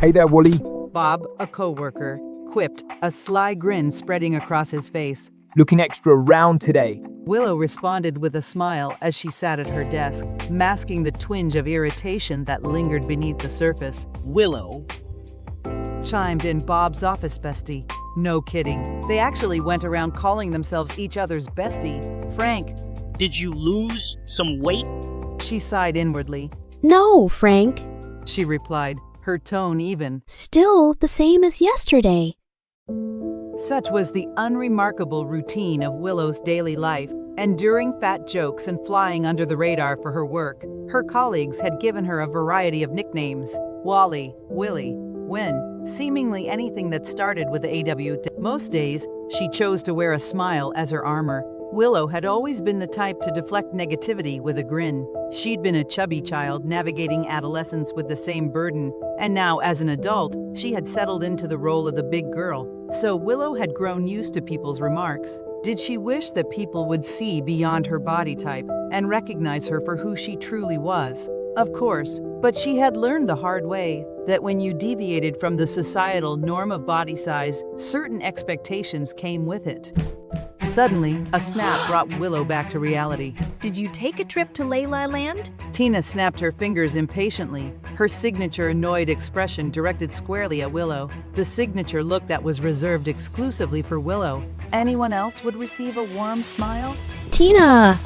Hey there, Wooly. Bob, a coworker, quipped, a sly grin spreading across his face. Looking extra round today. Willow responded with a smile as she sat at her desk, masking the twinge of irritation that lingered beneath the surface. Willow, Chimed in Bob's office bestie. No kidding. They actually went around calling themselves each other's bestie. Frank, did you lose some weight? she sighed inwardly. No, Frank. She replied, her tone even. Still the same as yesterday. Such was the unremarkable routine of Willow's daily life, enduring fat jokes and flying under the radar for her work. Her colleagues had given her a variety of nicknames: Wally, Willie, Win, seemingly anything that started with the AW. Most days, she chose to wear a smile as her armor. Willow had always been the type to deflect negativity with a grin. She'd been a chubby child navigating adolescence with the same burden, and now as an adult, she had settled into the role of the big girl. So Willow had grown used to people's remarks. Did she wish that people would see beyond her body type and recognize her for who she truly was? Of course, but she had learned the hard way that when you deviated from the societal norm of body size, certain expectations came with it. Suddenly, a snap brought Willow back to reality. Did you take a trip to Layla Land? Tina snapped her fingers impatiently, her signature annoyed expression directed squarely at Willow. The signature look that was reserved exclusively for Willow. Anyone else would receive a warm smile? Tina!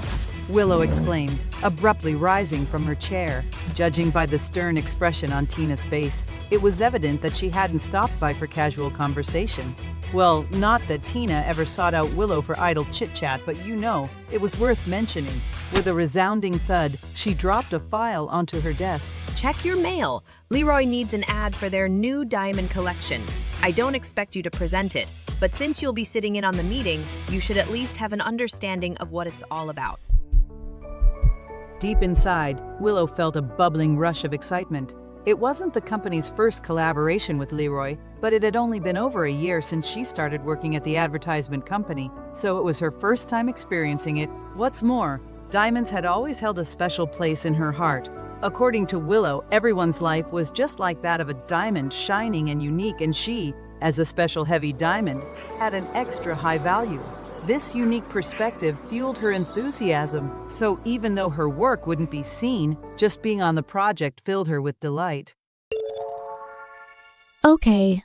Willow exclaimed, abruptly rising from her chair. Judging by the stern expression on Tina's face, it was evident that she hadn't stopped by for casual conversation. Well, not that Tina ever sought out Willow for idle chit-chat, but it was worth mentioning. With a resounding thud, she dropped a file onto her desk. Check your mail. Leroy needs an ad for their new diamond collection. I don't expect you to present it, but since you'll be sitting in on the meeting, you should at least have an understanding of what it's all about. Deep inside, Willow felt a bubbling rush of excitement. It wasn't the company's first collaboration with Leroy, but it had only been over a year since she started working at the advertisement company, so it was her first time experiencing it. What's more, diamonds had always held a special place in her heart. According to Willow, everyone's life was just like that of a diamond, shining and unique, and she, as a special heavy diamond, had an extra high value. This unique perspective fueled her enthusiasm, so even though her work wouldn't be seen, just being on the project filled her with delight. Okay.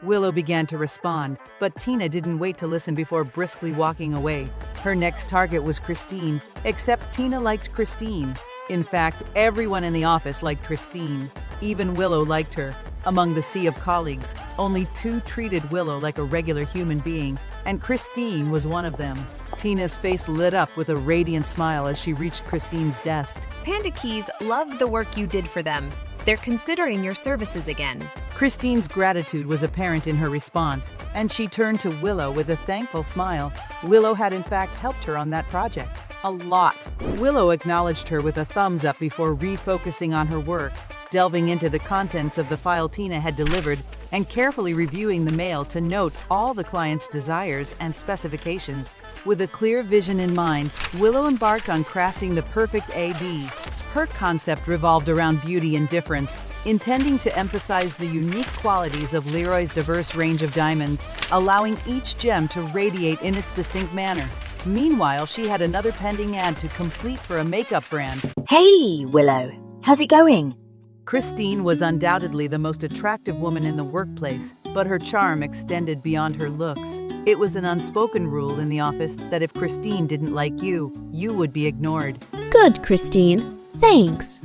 Willow began to respond, but Tina didn't wait to listen before briskly walking away. Her next target was Christine, except Tina liked Christine. In fact, everyone in the office liked Christine. Even Willow liked her. Among the sea of colleagues, only 2 treated Willow like a regular human being, and Christine was one of them. Tina's face lit up with a radiant smile as she reached Christine's desk. Panda Keys loved the work you did for them. They're considering your services again. Christine's gratitude was apparent in her response, and she turned to Willow with a thankful smile. Willow had in fact helped her on that project. A lot. Willow acknowledged her with a thumbs up before refocusing on her work, delving into the contents of the file Tina had delivered and carefully reviewing the mail to note all the client's desires and specifications. With a clear vision in mind, Willow embarked on crafting the perfect AD. Her concept revolved around beauty and difference, intending to emphasize the unique qualities of Leroy's diverse range of diamonds, allowing each gem to radiate in its distinct manner. Meanwhile, she had another pending ad to complete for a makeup brand. Hey, Willow. How's it going? Christine was undoubtedly the most attractive woman in the workplace, but her charm extended beyond her looks. It was an unspoken rule in the office that if Christine didn't like you, you would be ignored. Good, Christine. Thanks.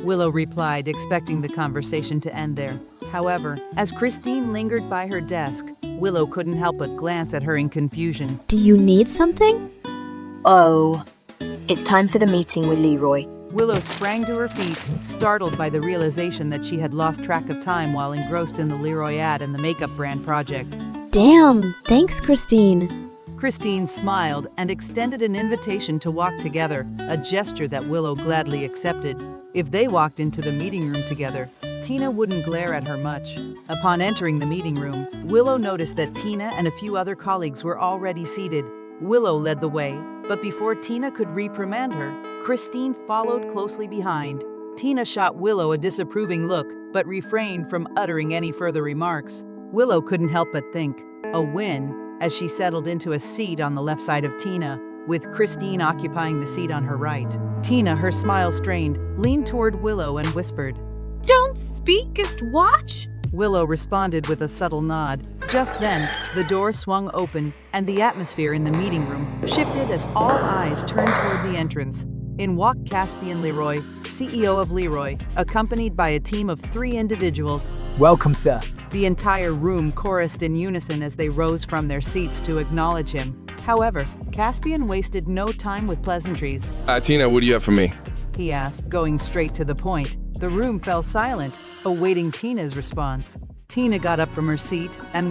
Willow replied, expecting the conversation to end there. However, as Christine lingered by her desk, Willow couldn't help but glance at her in confusion. Do you need something? Oh, it's time for the meeting with Leroy. Willow sprang to her feet, startled by the realization that she had lost track of time while engrossed in the Leroy ad and the makeup brand project. Damn, thanks, Christine. Christine smiled and extended an invitation to walk together, a gesture that Willow gladly accepted. If they walked into the meeting room together, Tina wouldn't glare at her much. Upon entering the meeting room, Willow noticed that Tina and a few other colleagues were already seated. Willow led the way, but before Tina could reprimand her, Christine followed closely behind. Tina shot Willow a disapproving look, but refrained from uttering any further remarks. Willow couldn't help but think, a win, as she settled into a seat on the left side of Tina, with Christine occupying the seat on her right. Tina, her smile strained, leaned toward Willow and whispered. Don't speak, just watch. Willow responded with a subtle nod. Just then, the door swung open, and the atmosphere in the meeting room shifted as all eyes turned toward the entrance. In walked Caspian Leroy, CEO of Leroy, accompanied by a team of 3 individuals. Welcome, sir. The entire room chorused in unison as they rose from their seats to acknowledge him. However, Caspian wasted no time with pleasantries. Tina, what do you have for me? He asked, going straight to the point. The room fell silent, awaiting Tina's response. Tina got up from her seat and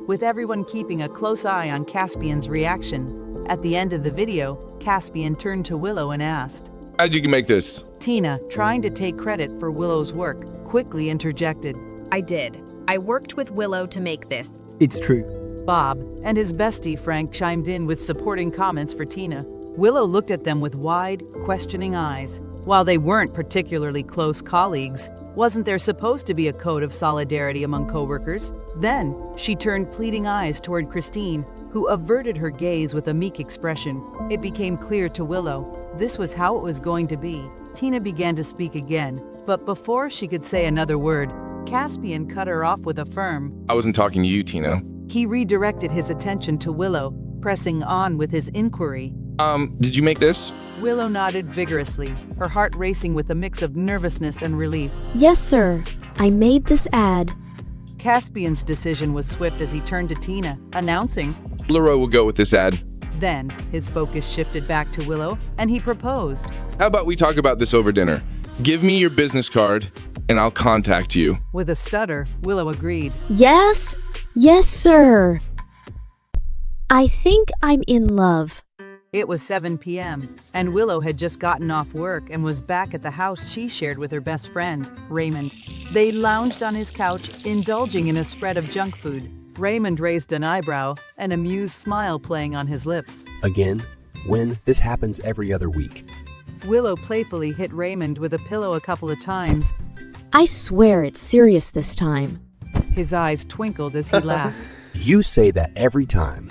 with everyone keeping a close eye on Caspian's reaction. At the end of the video, Caspian turned to Willow and asked, How'd you make this? Tina, trying to take credit for Willow's work, quickly interjected. I did. I worked with Willow to make this. It's true. Bob and his bestie Frank chimed in with supporting comments for Tina. Willow looked at them with wide, questioning eyes. While they weren't particularly close colleagues, wasn't there supposed to be a code of solidarity among coworkers? Then, she turned pleading eyes toward Christine, who averted her gaze with a meek expression. It became clear to Willow this was how it was going to be. Tina began to speak again, but before she could say another word, Caspian cut her off with a firm. I wasn't talking to you, Tina. He redirected his attention to Willow, pressing on with his inquiry. Did you make this? Willow nodded vigorously, her heart racing with a mix of nervousness and relief. Yes, sir. I made this ad. Caspian's decision was swift as he turned to Tina, announcing. Leroy will go with this ad. Then, his focus shifted back to Willow, and he proposed. How about we talk about this over dinner? Give me your business card, and I'll contact you. With a stutter, Willow agreed. Yes? Yes, sir. I think I'm in love. It was 7 p.m., and Willow had just gotten off work and was back at the house she shared with her best friend, Raymond. They lounged on his couch, indulging in a spread of junk food. Raymond raised an eyebrow, an amused smile playing on his lips. Again? When? This happens every other week. Willow playfully hit Raymond with a pillow a couple of times. I swear it's serious this time. His eyes twinkled as he laughed. You say that every time.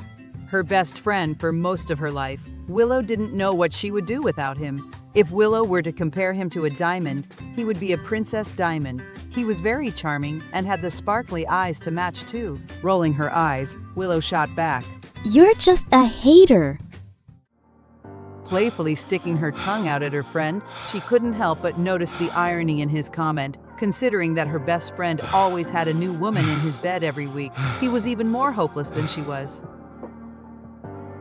Her best friend for most of her life, Willow didn't know what she would do without him. If Willow were to compare him to a diamond, he would be a princess diamond. He was very charming and had the sparkly eyes to match too. Rolling her eyes, Willow shot back, You're just a hater. playfully sticking her tongue out at her friend. She couldn't help but notice the irony in his comment, considering that her best friend always had a new woman in his bed every week. He was even more hopeless than she was.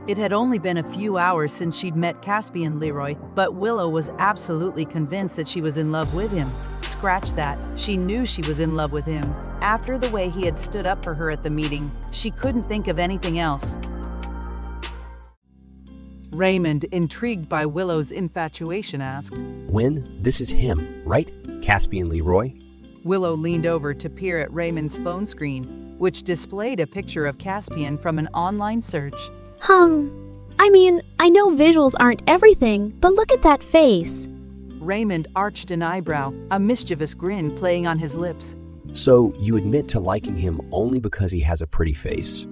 It had only been a few hours since she'd met Caspian Leroy, but Willow was absolutely convinced that she was in love with him. Scratch that, she knew she was in love with him. After the way he had stood up for her at the meeting, she couldn't think of anything else. Raymond, intrigued by Willow's infatuation, asked. When? This is him, right? Caspian Leroy? Willow leaned over to peer at Raymond's phone screen, which displayed a picture of Caspian from an online search. I know visuals aren't everything, but look at that face. Raymond arched an eyebrow, a mischievous grin playing on his lips. So, you admit to liking him only because he has a pretty face.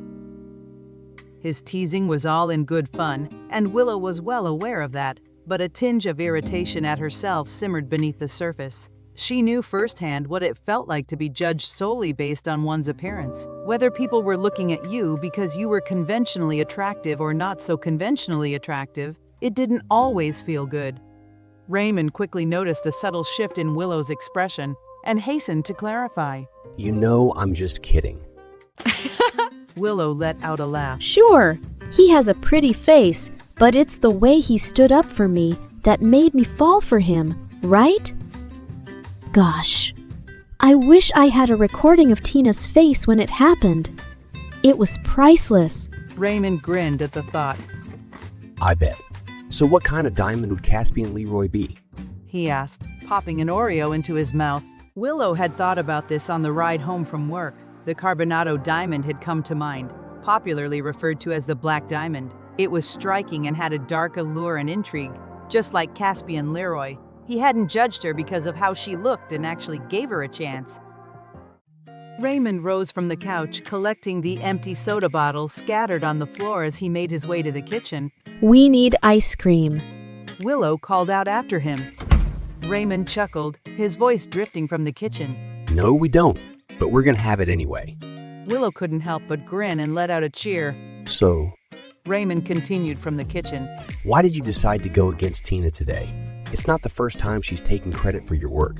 His teasing was all in good fun, and Willow was well aware of that, but a tinge of irritation at herself simmered beneath the surface. She knew firsthand what it felt like to be judged solely based on one's appearance. Whether people were looking at you because you were conventionally attractive or not so conventionally attractive, it didn't always feel good. Raymond quickly noticed a subtle shift in Willow's expression and hastened to clarify. You know I'm just kidding. Willow let out a laugh. Sure, he has a pretty face, but it's the way he stood up for me that made me fall for him, right? Gosh, I wish I had a recording of Tina's face when it happened. It was priceless. Raymond grinned at the thought. I bet. So what kind of diamond would Caspian Leroy be? He asked, popping an Oreo into his mouth. Willow had thought about this on the ride home from work. The Carbonado diamond had come to mind, popularly referred to as the Black Diamond. It was striking and had a dark allure and intrigue, just like Caspian Leroy. He hadn't judged her because of how she looked and actually gave her a chance. Raymond rose from the couch, collecting the empty soda bottles scattered on the floor as he made his way to the kitchen. We need ice cream. Willow called out after him. Raymond chuckled, his voice drifting from the kitchen. No, we don't, but we're gonna have it anyway. Willow couldn't help but grin and let out a cheer. So, Raymond continued from the kitchen. why did you decide to go against Tina today? It's not the first time she's taken credit for your work.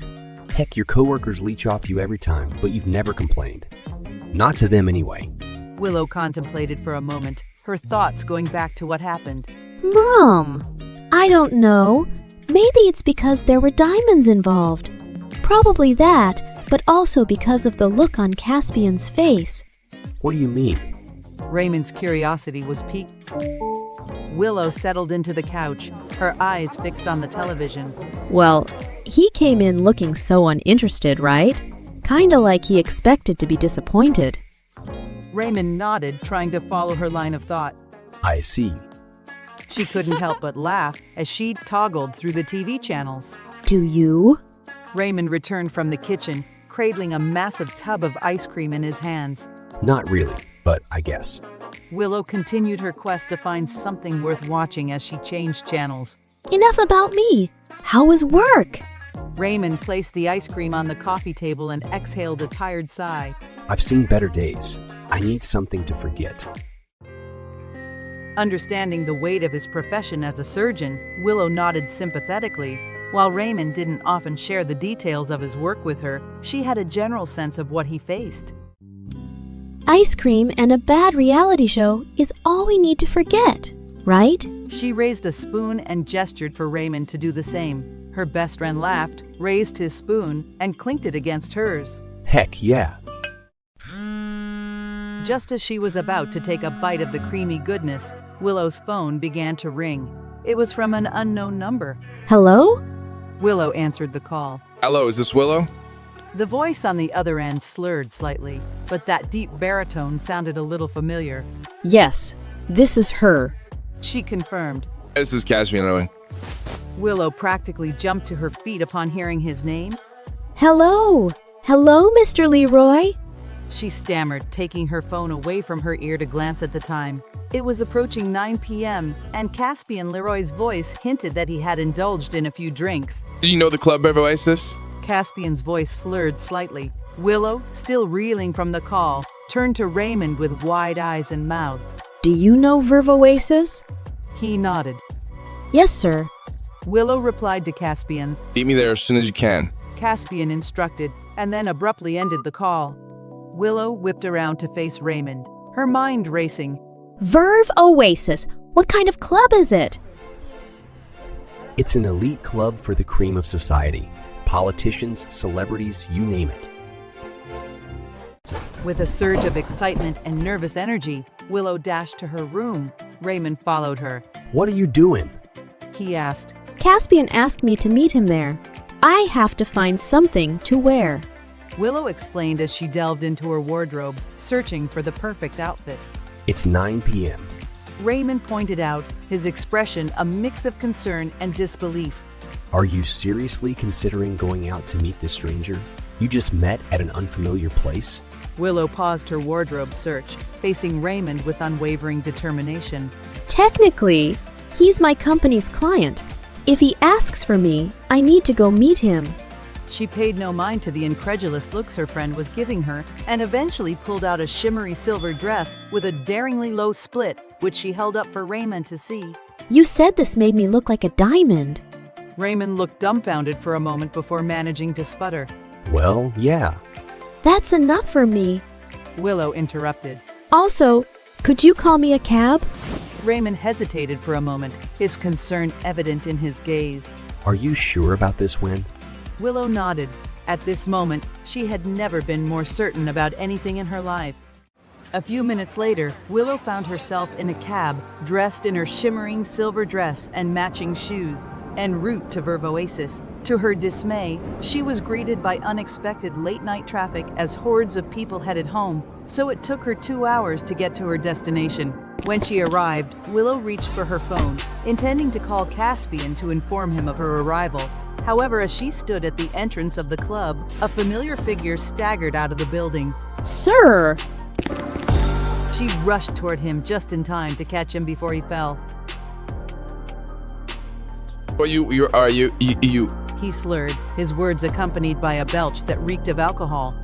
Heck, your coworkers leech off you every time, but you've never complained. Not to them anyway. Willow contemplated for a moment, her thoughts going back to what happened. Mom, I don't know. Maybe it's because there were diamonds involved. Probably that, but also because of the look on Caspian's face. What do you mean? Raymond's curiosity was piqued. Willow settled into the couch, her eyes fixed on the television. Well, he came in looking so uninterested, right? Kinda like he expected to be disappointed. Raymond nodded, trying to follow her line of thought. I see. She couldn't help but laugh as she toggled through the TV channels. Do you? Raymond returned from the kitchen, cradling a massive tub of ice cream in his hands. Not really, but I guess. Willow continued her quest to find something worth watching as she changed channels. Enough about me. How was work? Raymond placed the ice cream on the coffee table and exhaled a tired sigh. I've seen better days. I need something to forget. Understanding the weight of his profession as a surgeon, Willow nodded sympathetically. While Raymond didn't often share the details of his work with her, she had a general sense of what he faced. Ice cream and a bad reality show is all we need to forget, right? She raised a spoon and gestured for Raymond to do the same. Her best friend laughed, raised his spoon, and clinked it against hers. Heck yeah. Just as she was about to take a bite of the creamy goodness, Willow's phone began to ring. It was from an unknown number. Hello? Willow answered the call. Hello, is this Willow? The voice on the other end slurred slightly, but that deep baritone sounded a little familiar. Yes, this is her. She confirmed. This is Caspian Leroy. Willow practically jumped to her feet upon hearing his name. Hello? Hello, Mr. Leroy? She stammered, taking her phone away from her ear to glance at the time. It was approaching 9 p.m., and Caspian Leroy's voice hinted that he had indulged in a few drinks. Do you know the club Beverly Oasis? Caspian's voice slurred slightly. Willow, still reeling from the call, turned to Raymond with wide eyes and mouth. Do you know Verve Oasis? He nodded. Yes, sir. Willow replied to Caspian. Meet me there as soon as you can. Caspian instructed, and then abruptly ended the call. Willow whipped around to face Raymond, her mind racing. Verve Oasis. What kind of club is it? It's an elite club for the cream of society. Politicians, celebrities, you name it. With a surge of excitement and nervous energy, Willow dashed to her room. Raymond followed her. What are you doing? He asked. Caspian asked me to meet him there. I have to find something to wear. Willow explained as she delved into her wardrobe, searching for the perfect outfit. It's 9 p.m. Raymond pointed out, his expression a mix of concern and disbelief. Are you seriously considering going out to meet this stranger you just met at an unfamiliar place? Willow paused her wardrobe search, facing Raymond with unwavering determination. Technically, he's my company's client. If he asks for me, I need to go meet him. She paid no mind to the incredulous looks her friend was giving her and eventually pulled out a shimmery silver dress with a daringly low split, which she held up for Raymond to see. You said this made me look like a diamond. Raymond looked dumbfounded for a moment before managing to sputter. Well, yeah. That's enough for me. Willow interrupted. Also, could you call me a cab? Raymond hesitated for a moment, his concern evident in his gaze. Are you sure about this, Wen? Willow nodded. At this moment, she had never been more certain about anything in her life. A few minutes later, Willow found herself in a cab, dressed in her shimmering silver dress and matching shoes, en route to Verve Oasis. To her dismay, she was greeted by unexpected late-night traffic as hordes of people headed home, so it took her 2 hours to get to her destination. When she arrived, Willow reached for her phone, intending to call Caspian to inform him of her arrival. However, as she stood at the entrance of the club, a familiar figure staggered out of the building. Sir! She rushed toward him just in time to catch him before he fell. Well, you. He slurred, his words accompanied by a belch that reeked of alcohol.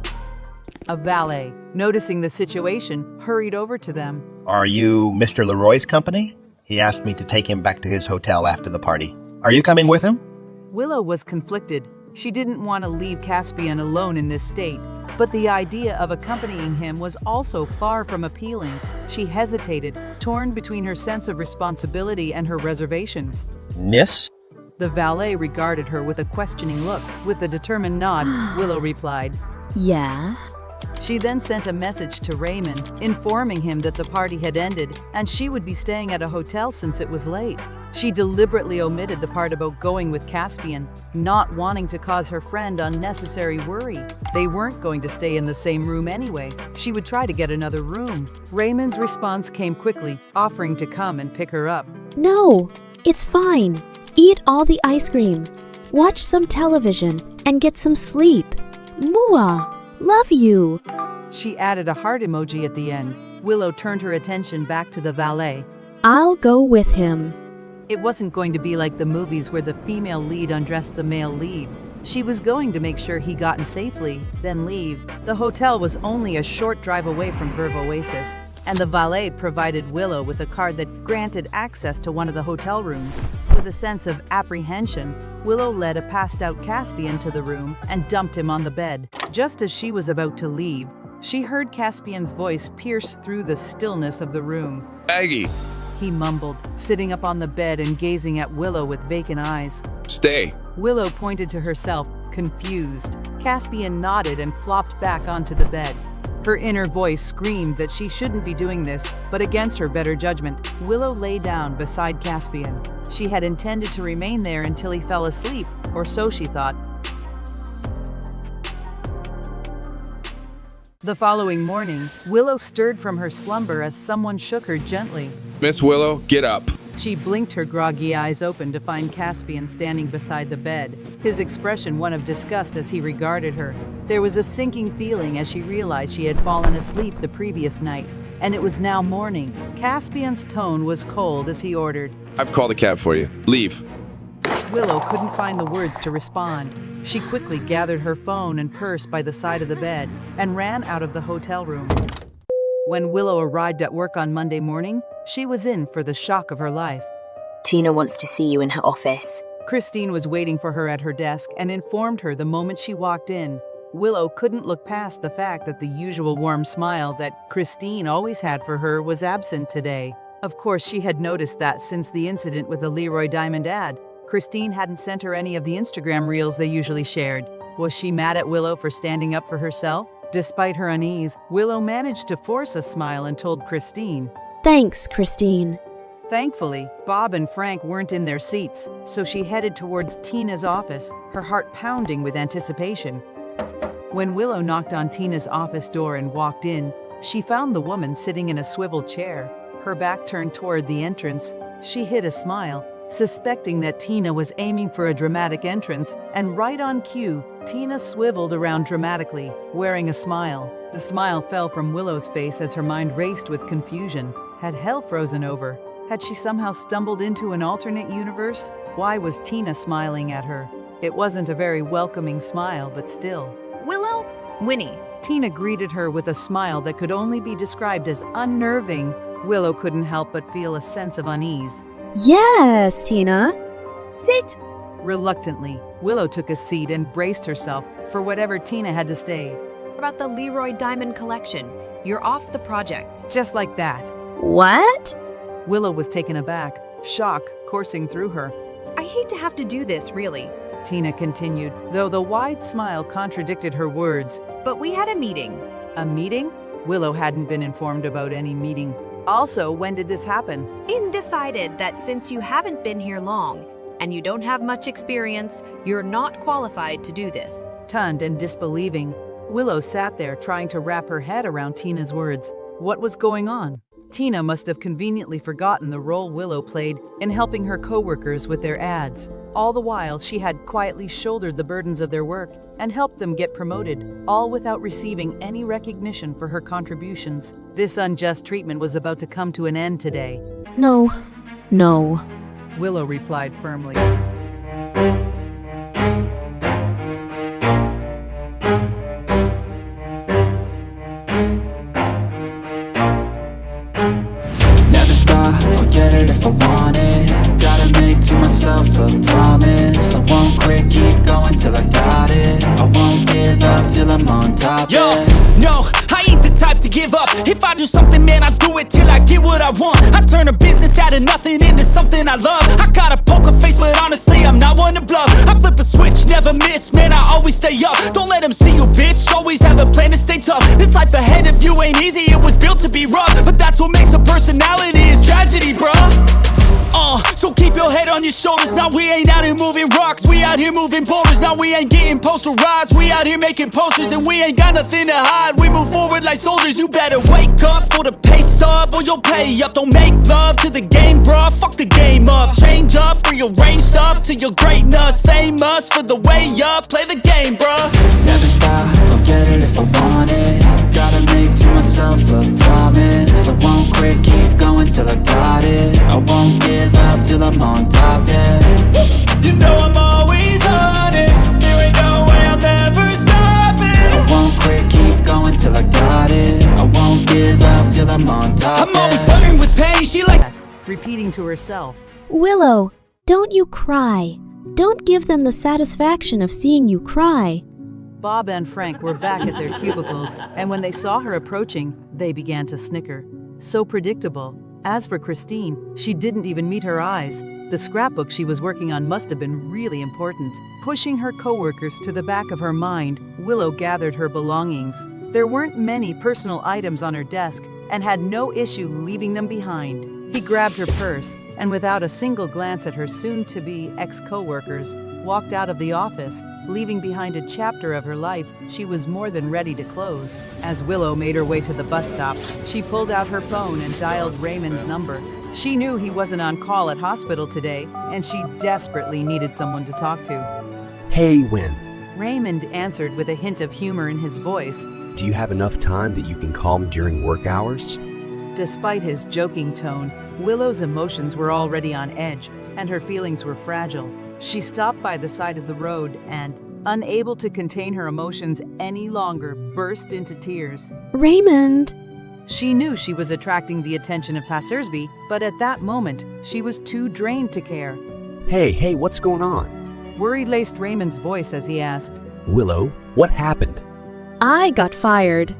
A valet, noticing the situation, hurried over to them. Are you Mr. Leroy's company? He asked me to take him back to his hotel after the party. Are you coming with him? Willow was conflicted. She didn't want to leave Caspian alone in this state, but the idea of accompanying him was also far from appealing. She hesitated, torn between her sense of responsibility and her reservations. Miss? The valet regarded her with a questioning look. With a determined nod, Willow replied. Yes? She then sent a message to Raymond, informing him that the party had ended and she would be staying at a hotel since it was late. She deliberately omitted the part about going with Caspian, not wanting to cause her friend unnecessary worry. They weren't going to stay in the same room anyway. She would try to get another room. Raymond's response came quickly, offering to come and pick her up. No, it's fine. Eat all the ice cream, watch some television, and get some sleep. Mua! Love you! She added a heart emoji at the end. Willow turned her attention back to the valet. I'll go with him. It wasn't going to be like the movies where the female lead undressed the male lead. She was going to make sure he got in safely, then leave. The hotel was only a short drive away from Verve Oasis, and the valet provided Willow with a card that granted access to one of the hotel rooms. With a sense of apprehension, Willow led a passed-out Caspian to the room and dumped him on the bed. Just as she was about to leave, she heard Caspian's voice pierce through the stillness of the room. Aggie, He mumbled, sitting up on the bed and gazing at Willow with vacant eyes. stay. Willow pointed to herself, confused. Caspian nodded and flopped back onto the bed. Her inner voice screamed that she shouldn't be doing this, but against her better judgment, Willow lay down beside Caspian. She had intended to remain there until he fell asleep, or so she thought. The following morning, Willow stirred from her slumber as someone shook her gently. Miss Willow, get up. She blinked her groggy eyes open to find Caspian standing beside the bed, his expression one of disgust as he regarded her. There was a sinking feeling as she realized she had fallen asleep the previous night, and it was now morning. Caspian's tone was cold as he ordered. I've called a cab for you. Leave. Willow couldn't find the words to respond. She quickly gathered her phone and purse by the side of the bed and ran out of the hotel room. When Willow arrived at work on Monday morning, she was in for the shock of her life. Tina wants to see you in her office. Christine was waiting for her at her desk and informed her the moment she walked in. Willow couldn't look past the fact that the usual warm smile that Christine always had for her was absent today. Of course, she had noticed that since the incident with the Leroy Diamond ad. Christine hadn't sent her any of the Instagram reels they usually shared. Was she mad at Willow for standing up for herself? Despite her unease, Willow managed to force a smile and told Christine. Thanks, Christine. Thankfully, Bob and Frank weren't in their seats, so she headed towards Tina's office, her heart pounding with anticipation. When Willow knocked on Tina's office door and walked in, she found the woman sitting in a swivel chair, her back turned toward the entrance. She hid a smile, suspecting that Tina was aiming for a dramatic entrance, and right on cue, Tina swiveled around dramatically, wearing a smile. The smile fell from Willow's face as her mind raced with confusion. Had hell frozen over? Had she somehow stumbled into an alternate universe? Why was Tina smiling at her? It wasn't a very welcoming smile, but still. Willow? Winnie. Tina greeted her with a smile that could only be described as unnerving. Willow couldn't help but feel a sense of unease. Yes, Tina. Sit. Reluctantly, Willow took a seat and braced herself for whatever Tina had to say. About the Leroy Diamond Collection. You're off the project. Just like that. What? Willow was taken aback, shock coursing through her. I hate to have to do this, really. Tina continued, though the wide smile contradicted her words. But we had a meeting. A meeting? Willow hadn't been informed about any meeting. Also, when did this happen? Decided that since you haven't been here long, and you don't have much experience, you're not qualified to do this. Stunned and disbelieving, Willow sat there trying to wrap her head around Tina's words. What was going on? Tina must have conveniently forgotten the role Willow played in helping her coworkers with their ads. All the while, she had quietly shouldered the burdens of their work and helped them get promoted, all without receiving any recognition for her contributions. This unjust treatment was about to come to an end today. No. Willow replied firmly. Never stop, I'll get it if I want it. Gotta make to myself a promise. I won't quit, keep going till I got it. I won't give up till I'm on top. Yo, no, I ain't the type to give up. If I do something, man, I do it till I get what I want. I turn a business out of nothing into something I love. I got a poker face, but honestly, I'm not one to bluff. I flip a switch, never miss, man, I always stay up. Don't let them see you, bitch, always have a plan to stay tough. This life ahead of you ain't easy, it was built to be rough. But that's what makes a personality, is tragedy, bruh. So keep your head on your shoulders. Now we ain't out here moving rocks, we out here moving boulders. Now we ain't getting posterized, we out here making posters. And we ain't got nothing to hide, we move forward like soldiers. You better wake up for the pay stub, or you'll pay up. Don't make love to the game, bruh, fuck the game up. Change up, rearrange stuff to your greatness. Famous for the way up, play the game, bruh. Never stop, I'll get it if I want it. Gotta make to myself a promise. I won't quit, keep going till I got it. I won't give up till I'm on top, yeah. You know I'm always honest, there ain't no way I'm ever stopping. I won't quit, keep going till I got it. I won't give up till I'm on top, I'm always flirting with pain, she like repeating to herself. Willow, don't you cry. Don't give them the satisfaction of seeing you cry. Bob and Frank were back at their cubicles, and when they saw her approaching, they began to snicker. So predictable. As for Christine, she didn't even meet her eyes. The scrapbook she was working on must have been really important. Pushing her coworkers to the back of her mind, Willow gathered her belongings. There weren't many personal items on her desk, and had no issue leaving them behind. He grabbed her purse, and without a single glance at her soon-to-be ex-coworkers, walked out of the office, leaving behind a chapter of her life she was more than ready to close. As Willow made her way to the bus stop, she pulled out her phone and dialed Raymond's number. She knew he wasn't on call at hospital today, and she desperately needed someone to talk to. Hey, Win. Raymond answered with a hint of humor in his voice. Do you have enough time that you can call me during work hours? Despite his joking tone, Willow's emotions were already on edge, and her feelings were fragile. She stopped by the side of the road and, unable to contain her emotions any longer, burst into tears. Raymond! She knew she was attracting the attention of passersby, but at that moment, she was too drained to care. Hey, what's going on? Worry laced Raymond's voice as he asked. Willow, what happened? I got fired.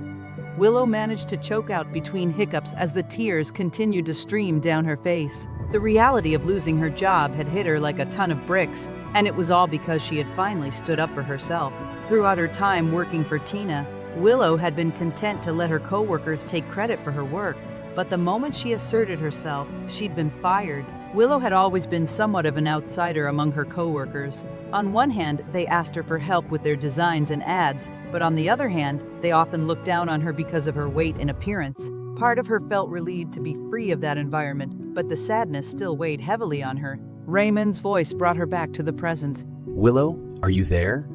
Willow managed to choke out between hiccups as the tears continued to stream down her face. The reality of losing her job had hit her like a ton of bricks, and it was all because she had finally stood up for herself. Throughout her time working for Tina, Willow had been content to let her coworkers take credit for her work, but the moment she asserted herself, she'd been fired. Willow had always been somewhat of an outsider among her coworkers. On one hand, they asked her for help with their designs and ads, but on the other hand, they often looked down on her because of her weight and appearance. Part of her felt relieved to be free of that environment, but the sadness still weighed heavily on her. Raymond's voice brought her back to the present. Willow, are you there?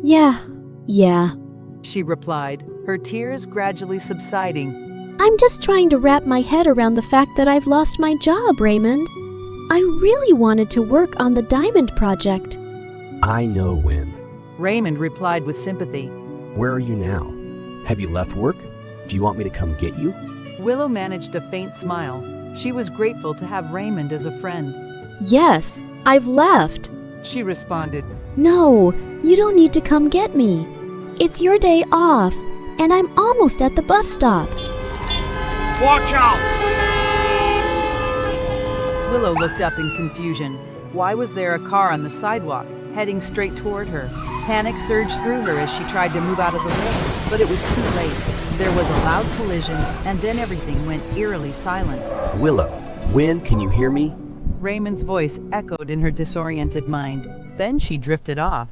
Yeah, She replied, her tears gradually subsiding. I'm just trying to wrap my head around the fact that I've lost my job, Raymond. I really wanted to work on the diamond project. I know when. Raymond replied with sympathy. Where are you now? Have you left work? Do you want me to come get you? Willow managed a faint smile. She was grateful to have Raymond as a friend. Yes, I've left. She responded. No, you don't need to come get me. It's your day off, and I'm almost at the bus stop. Watch out! Willow looked up in confusion. Why was there a car on the sidewalk, heading straight toward her? Panic surged through her as she tried to move out of the way, but it was too late. There was a loud collision, and then everything went eerily silent. Willow, when can you hear me? Raymond's voice echoed in her disoriented mind. Then she drifted off.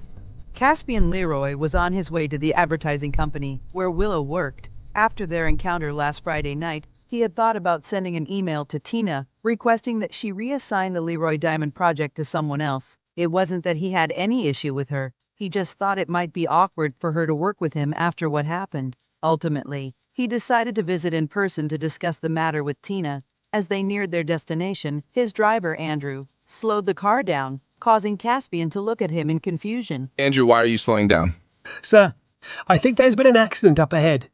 Caspian Leroy was on his way to the advertising company where Willow worked. After their encounter last Friday night, he had thought about sending an email to Tina requesting that she reassign the Leroy Diamond project to someone else. It wasn't that he had any issue with her. He just thought it might be awkward for her to work with him after what happened. Ultimately, he decided to visit in person to discuss the matter with Tina. As they neared their destination, his driver, Andrew, slowed the car down, causing Caspian to look at him in confusion. Andrew, why are you slowing down? Sir, I think there's been an accident up ahead.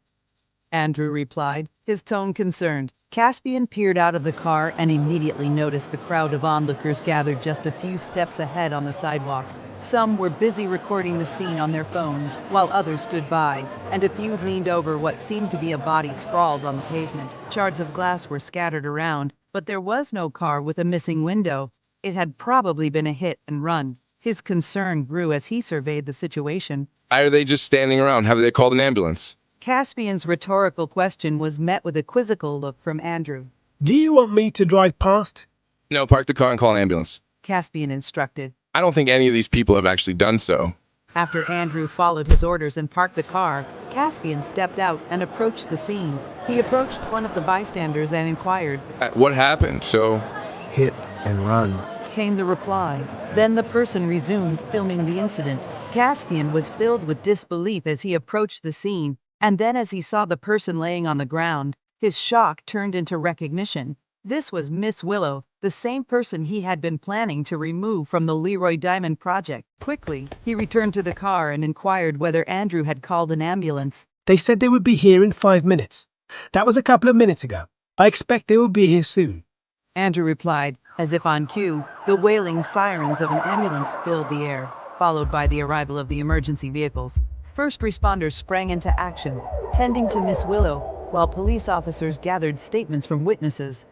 Andrew replied, his tone concerned. Caspian peered out of the car and immediately noticed the crowd of onlookers gathered just a few steps ahead on the sidewalk. Some were busy recording the scene on their phones, while others stood by, and a few leaned over what seemed to be a body sprawled on the pavement. Shards of glass were scattered around, but there was no car with a missing window. It had probably been a hit and run. His concern grew as he surveyed the situation. Why are they just standing around? Have they called an ambulance? Caspian's rhetorical question was met with a quizzical look from Andrew. Do you want me to drive past? No, park the car and call an ambulance. Caspian instructed. I don't think any of these people have actually done so. After Andrew followed his orders and parked the car, Caspian stepped out and approached the scene. He approached one of the bystanders and inquired. What happened? Hit and run, came the reply. Then the person resumed filming the incident. Caspian was filled with disbelief as he approached the scene, and then as he saw the person laying on the ground, his shock turned into recognition. This was Miss Willow, the same person he had been planning to remove from the Leroy Diamond project. Quickly, he returned to the car and inquired whether Andrew had called an ambulance. They said they would be here in 5 minutes. That was a couple of minutes ago. I expect they will be here soon. Andrew replied, as if on cue. The wailing sirens of an ambulance filled the air, followed by the arrival of the emergency vehicles. First responders sprang into action, tending to Miss Willow, while police officers gathered statements from witnesses.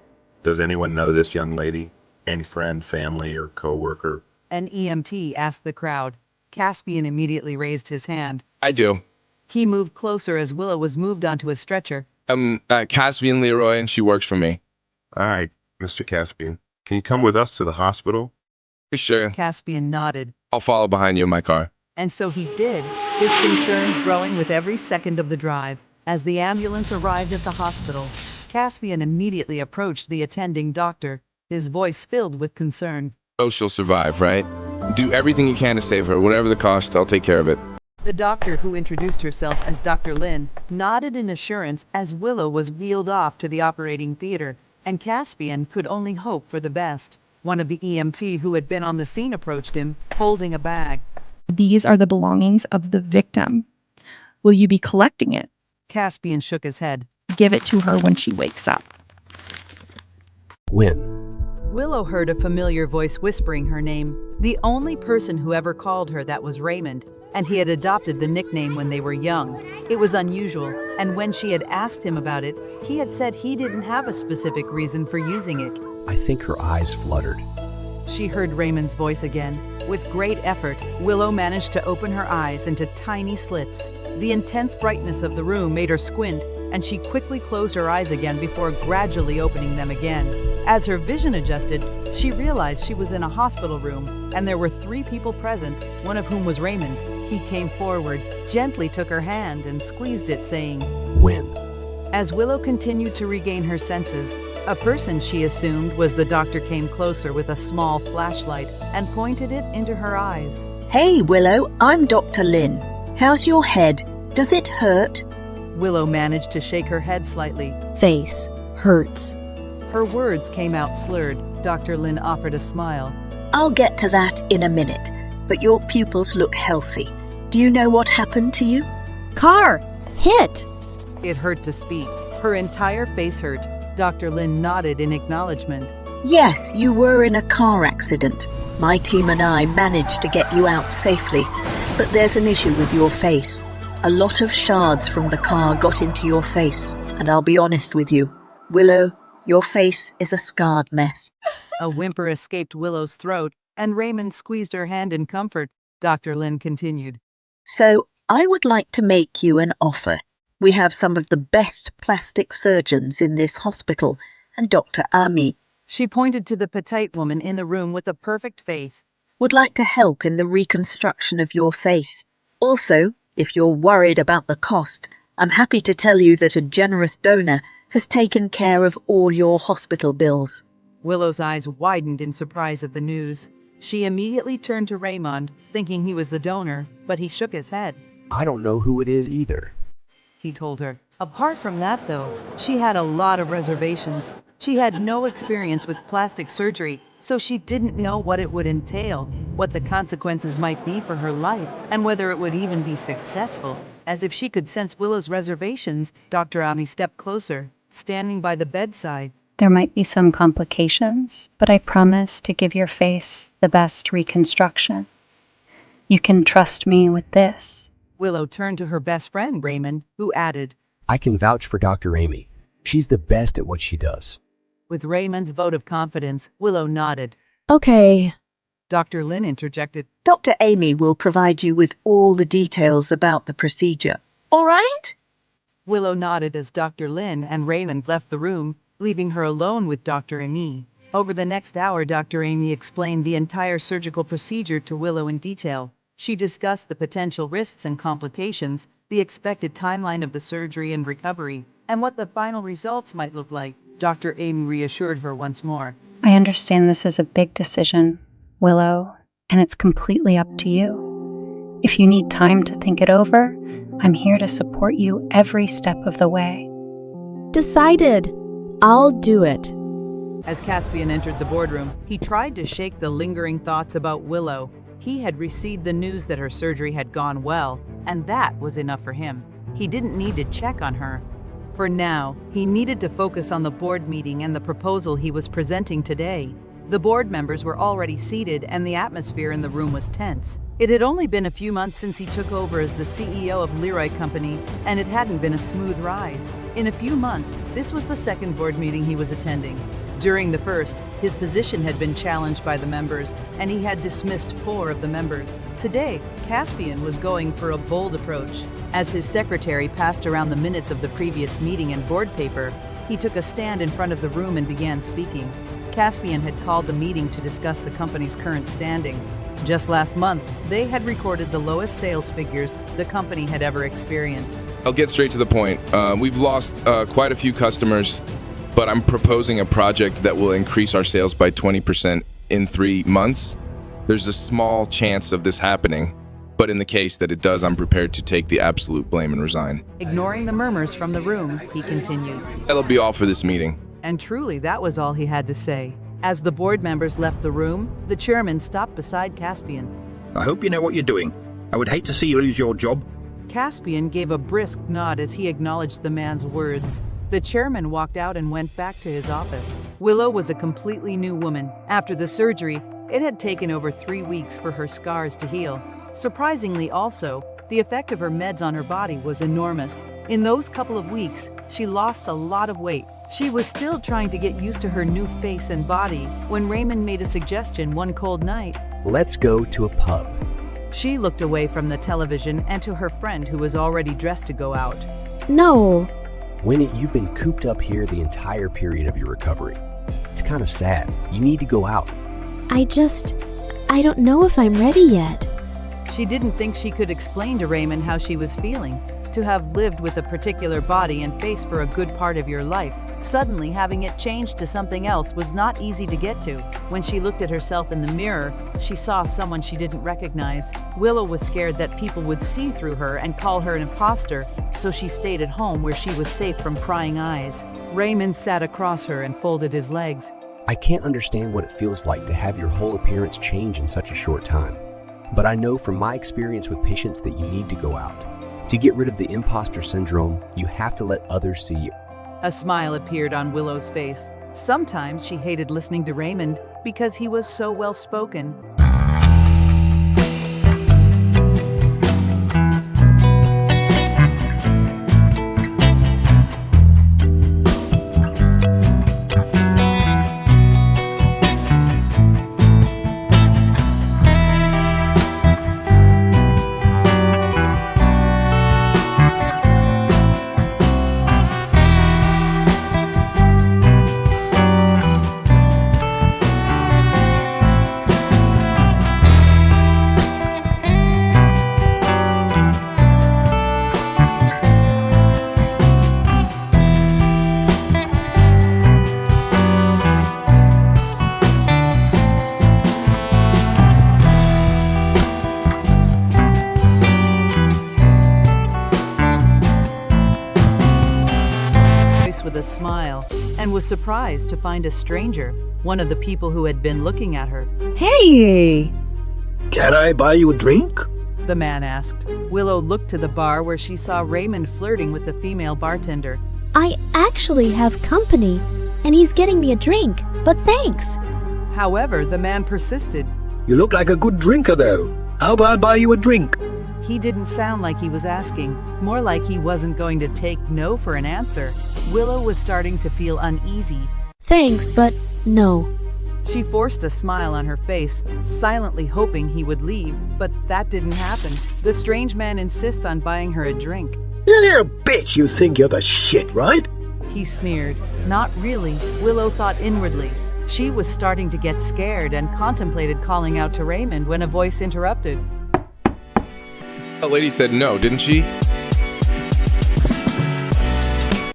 Does anyone know this young lady? Any friend, family, or co-worker? An EMT asked the crowd. Caspian immediately raised his hand. I do. He moved closer as Willow was moved onto a stretcher. Caspian Leroy, and she works for me. All right, Mr. Caspian. Can you come with us to the hospital? Sure. Caspian nodded. I'll follow behind you in my car. And so he did, his concern growing with every second of the drive. As the ambulance arrived at the hospital, Caspian immediately approached the attending doctor, his voice filled with concern. Oh, she'll survive, right? Do everything you can to save her. Whatever the cost, I'll take care of it. The doctor, who introduced herself as Dr. Lin, nodded in assurance as Willow was wheeled off to the operating theater, and Caspian could only hope for the best. One of the EMT who had been on the scene approached him, holding a bag. These are the belongings of the victim. Will you be collecting it? Caspian shook his head. Give it to her when she wakes up. When? Willow heard a familiar voice whispering her name. The only person who ever called her that was Raymond, and he had adopted the nickname when they were young. It was unusual, and when she had asked him about it, he had said he didn't have a specific reason for using it. I think her eyes fluttered. She heard Raymond's voice again. With great effort, Willow managed to open her eyes into tiny slits. The intense brightness of the room made her squint, and she quickly closed her eyes again before gradually opening them again. As her vision adjusted, she realized she was in a hospital room, and there were 3 people present, one of whom was Raymond. He came forward, gently took her hand, and squeezed it, saying, When? As Willow continued to regain her senses, a person she assumed was the doctor came closer with a small flashlight and pointed it into her eyes. Hey, Willow, I'm Dr. Lin. How's your head? Does it hurt? Willow managed to shake her head slightly. Face hurts. Her words came out slurred. Dr. Lin offered a smile. I'll get to that in a minute, but your pupils look healthy. Do you know what happened to you? Car hit. It hurt to speak. Her entire face hurt. Dr. Lin nodded in acknowledgement. Yes, you were in a car accident. My team and I managed to get you out safely, but there's an issue with your face. A lot of shards from the car got into your face, and I'll be honest with you, Willow, your face is a scarred mess. A whimper escaped Willow's throat, and Raymond squeezed her hand in comfort. Dr. Lin continued. So, I would like to make you an offer. We have some of the best plastic surgeons in this hospital, and Dr. Ami. She pointed to the petite woman in the room with a perfect face. Would like to help in the reconstruction of your face. Also, if you're worried about the cost, I'm happy to tell you that a generous donor has taken care of all your hospital bills. Willow's eyes widened in surprise at the news. She immediately turned to Raymond, thinking he was the donor, but he shook his head. I don't know who it is either, he told her. Apart from that, though, she had a lot of reservations. She had no experience with plastic surgery, so she didn't know what it would entail, what the consequences might be for her life, and whether it would even be successful. As if she could sense Willow's reservations, Dr. Ami stepped closer, standing by the bedside. There might be some complications, but I promise to give your face the best reconstruction. You can trust me with this. Willow turned to her best friend, Raymond, who added, I can vouch for Dr. Amy. She's the best at what she does. With Raymond's vote of confidence, Willow nodded. Okay. Dr. Lin interjected. Dr. Amy will provide you with all the details about the procedure. All right? Willow nodded as Dr. Lin and Raymond left the room, leaving her alone with Dr. Amy. Over the next hour, Dr. Amy explained the entire surgical procedure to Willow in detail. She discussed the potential risks and complications, the expected timeline of the surgery and recovery, and what the final results might look like. Dr. Amy reassured her once more. I understand this is a big decision, Willow, and it's completely up to you. If you need time to think it over, I'm here to support you every step of the way. Decided. I'll do it. As Caspian entered the boardroom, he tried to shake the lingering thoughts about Willow. He had received the news that her surgery had gone well, and that was enough for him. He didn't need to check on her. For now, he needed to focus on the board meeting and the proposal he was presenting today. The board members were already seated, and the atmosphere in the room was tense. It had only been a few months since he took over as the CEO of Leroy Company, and it hadn't been a smooth ride. In a few months, this was the second board meeting he was attending. During the first, his position had been challenged by the members, and he had dismissed 4 of the members. Today, Caspian was going for a bold approach. As his secretary passed around the minutes of the previous meeting and board paper, he took a stand in front of the room and began speaking. Caspian had called the meeting to discuss the company's current standing. Just last month, they had recorded the lowest sales figures the company had ever experienced. I'll get straight to the point. We've lost quite a few customers, but I'm proposing a project that will increase our sales by 20% in 3 months. There's a small chance of this happening, but in the case that it does, I'm prepared to take the absolute blame and resign. Ignoring the murmurs from the room, he continued. That'll be all for this meeting. And truly, that was all he had to say. As the board members left the room, the chairman stopped beside Caspian. I hope you know what you're doing. I would hate to see you lose your job. Caspian gave a brisk nod as he acknowledged the man's words. The chairman walked out and went back to his office. Willow was a completely new woman. After the surgery, it had taken over 3 weeks for her scars to heal. Surprisingly also, the effect of her meds on her body was enormous. In those couple of weeks, she lost a lot of weight. She was still trying to get used to her new face and body when Raymond made a suggestion one cold night. Let's go to a pub. She looked away from the television and to her friend who was already dressed to go out. No. Winnie, you've been cooped up here the entire period of your recovery. It's kind of sad. You need to go out. I don't know if I'm ready yet. She didn't think she could explain to Raymond how she was feeling. To have lived with a particular body and face for a good part of your life, suddenly having it changed to something else was not easy to get to. When she looked at herself in the mirror, she saw someone she didn't recognize. Willow was scared that people would see through her and call her an imposter, so she stayed at home where she was safe from prying eyes. Raymond sat across her and folded his legs. I can't understand what it feels like to have your whole appearance change in such a short time. But I know from my experience with patients that you need to go out. To get rid of the imposter syndrome, you have to let others see you. A smile appeared on Willow's face. Sometimes she hated listening to Raymond because he was so well-spoken. With a smile, and was surprised to find a stranger, one of the people who had been looking at her. Hey! Can I buy you a drink? The man asked. Willow looked to the bar where she saw Raymond flirting with the female bartender. I actually have company, and he's getting me a drink, but thanks. However, the man persisted. You look like a good drinker, though. How about I buy you a drink? He didn't sound like he was asking, more like he wasn't going to take no for an answer. Willow was starting to feel uneasy. Thanks, but no. She forced a smile on her face, silently hoping he would leave, but that didn't happen. The strange man insists on buying her a drink. You little bitch, you think you're the shit, right? He sneered. Not really, Willow thought inwardly. She was starting to get scared and contemplated calling out to Raymond when a voice interrupted. The lady said no, didn't she?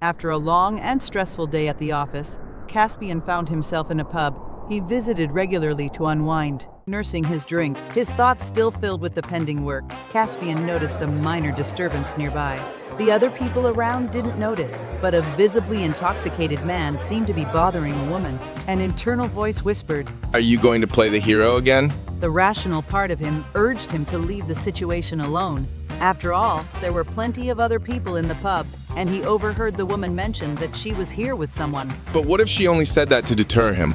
After a long and stressful day at the office, Caspian found himself in a pub. He visited regularly to unwind, nursing his drink, his thoughts still filled with the pending work. Caspian noticed a minor disturbance nearby. The other people around didn't notice, but a visibly intoxicated man seemed to be bothering a woman. An internal voice whispered, Are you going to play the hero again? The rational part of him urged him to leave the situation alone. After all, there were plenty of other people in the pub, and he overheard the woman mention that she was here with someone. But what if she only said that to deter him?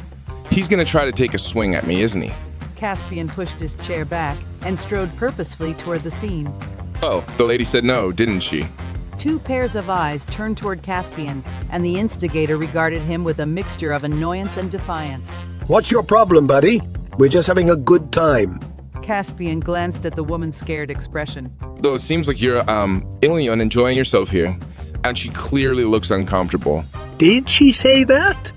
He's gonna try to take a swing at me, isn't he? Caspian pushed his chair back and strode purposefully toward the scene. Oh, the lady said no, didn't she? Two pairs of eyes turned toward Caspian, and the instigator regarded him with a mixture of annoyance and defiance. What's your problem, buddy? We're just having a good time. Caspian glanced at the woman's scared expression. Though it seems like you're, illy and enjoying yourself here. And she clearly looks uncomfortable. Did she say that?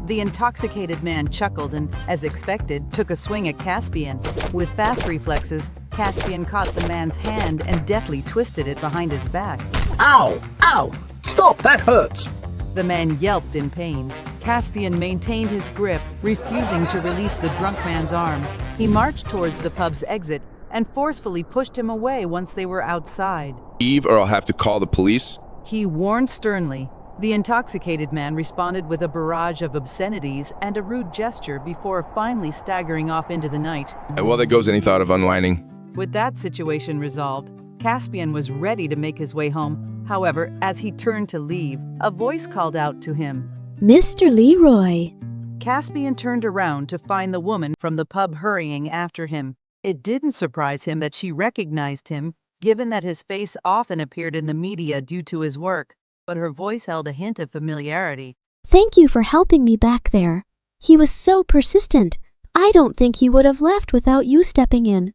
The intoxicated man chuckled and, as expected, took a swing at Caspian. With fast reflexes, Caspian caught the man's hand and deftly twisted it behind his back. Ow! Ow! Stop! That hurts! The man yelped in pain. Caspian maintained his grip, refusing to release the drunk man's arm. He marched towards the pub's exit and forcefully pushed him away once they were outside. Eve, or I'll have to call the police. He warned sternly. The intoxicated man responded with a barrage of obscenities and a rude gesture before finally staggering off into the night. Well, there goes any thought of unwinding. With that situation resolved, Caspian was ready to make his way home. However, as he turned to leave, a voice called out to him. Mr. Leroy. Caspian turned around to find the woman from the pub hurrying after him. It didn't surprise him that she recognized him, given that his face often appeared in the media due to his work, but her voice held a hint of familiarity. Thank you for helping me back there. He was so persistent, I don't think he would have left without you stepping in.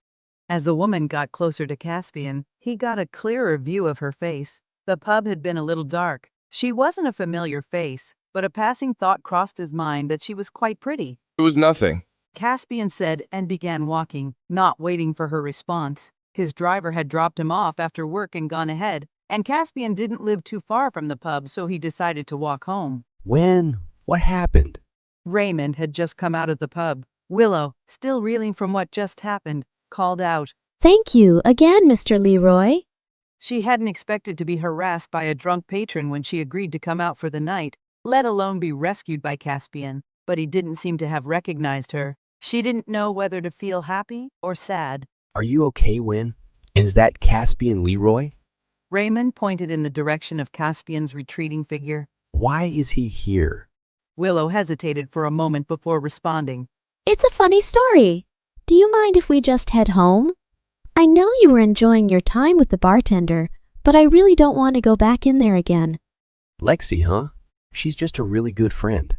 As the woman got closer to Caspian, he got a clearer view of her face. The pub had been a little dark. She wasn't a familiar face, but a passing thought crossed his mind that she was quite pretty. It was nothing. Caspian said and began walking, not waiting for her response. His driver had dropped him off after work and gone ahead, and Caspian didn't live too far from the pub, so he decided to walk home. When? What happened? Raymond had just come out of the pub. Willow, still reeling from what just happened, called out, Thank you again, Mr. Leroy. She hadn't expected to be harassed by a drunk patron when she agreed to come out for the night, let alone be rescued by Caspian, but he didn't seem to have recognized her. She didn't know whether to feel happy or sad. Are you okay, Win? And is that Caspian Leroy? Raymond pointed in the direction of Caspian's retreating figure. Why is he here? Willow hesitated for a moment before responding. It's a funny story. Do you mind if we just head home? I know you were enjoying your time with the bartender, but I really don't want to go back in there again. Lexi, huh? She's just a really good friend.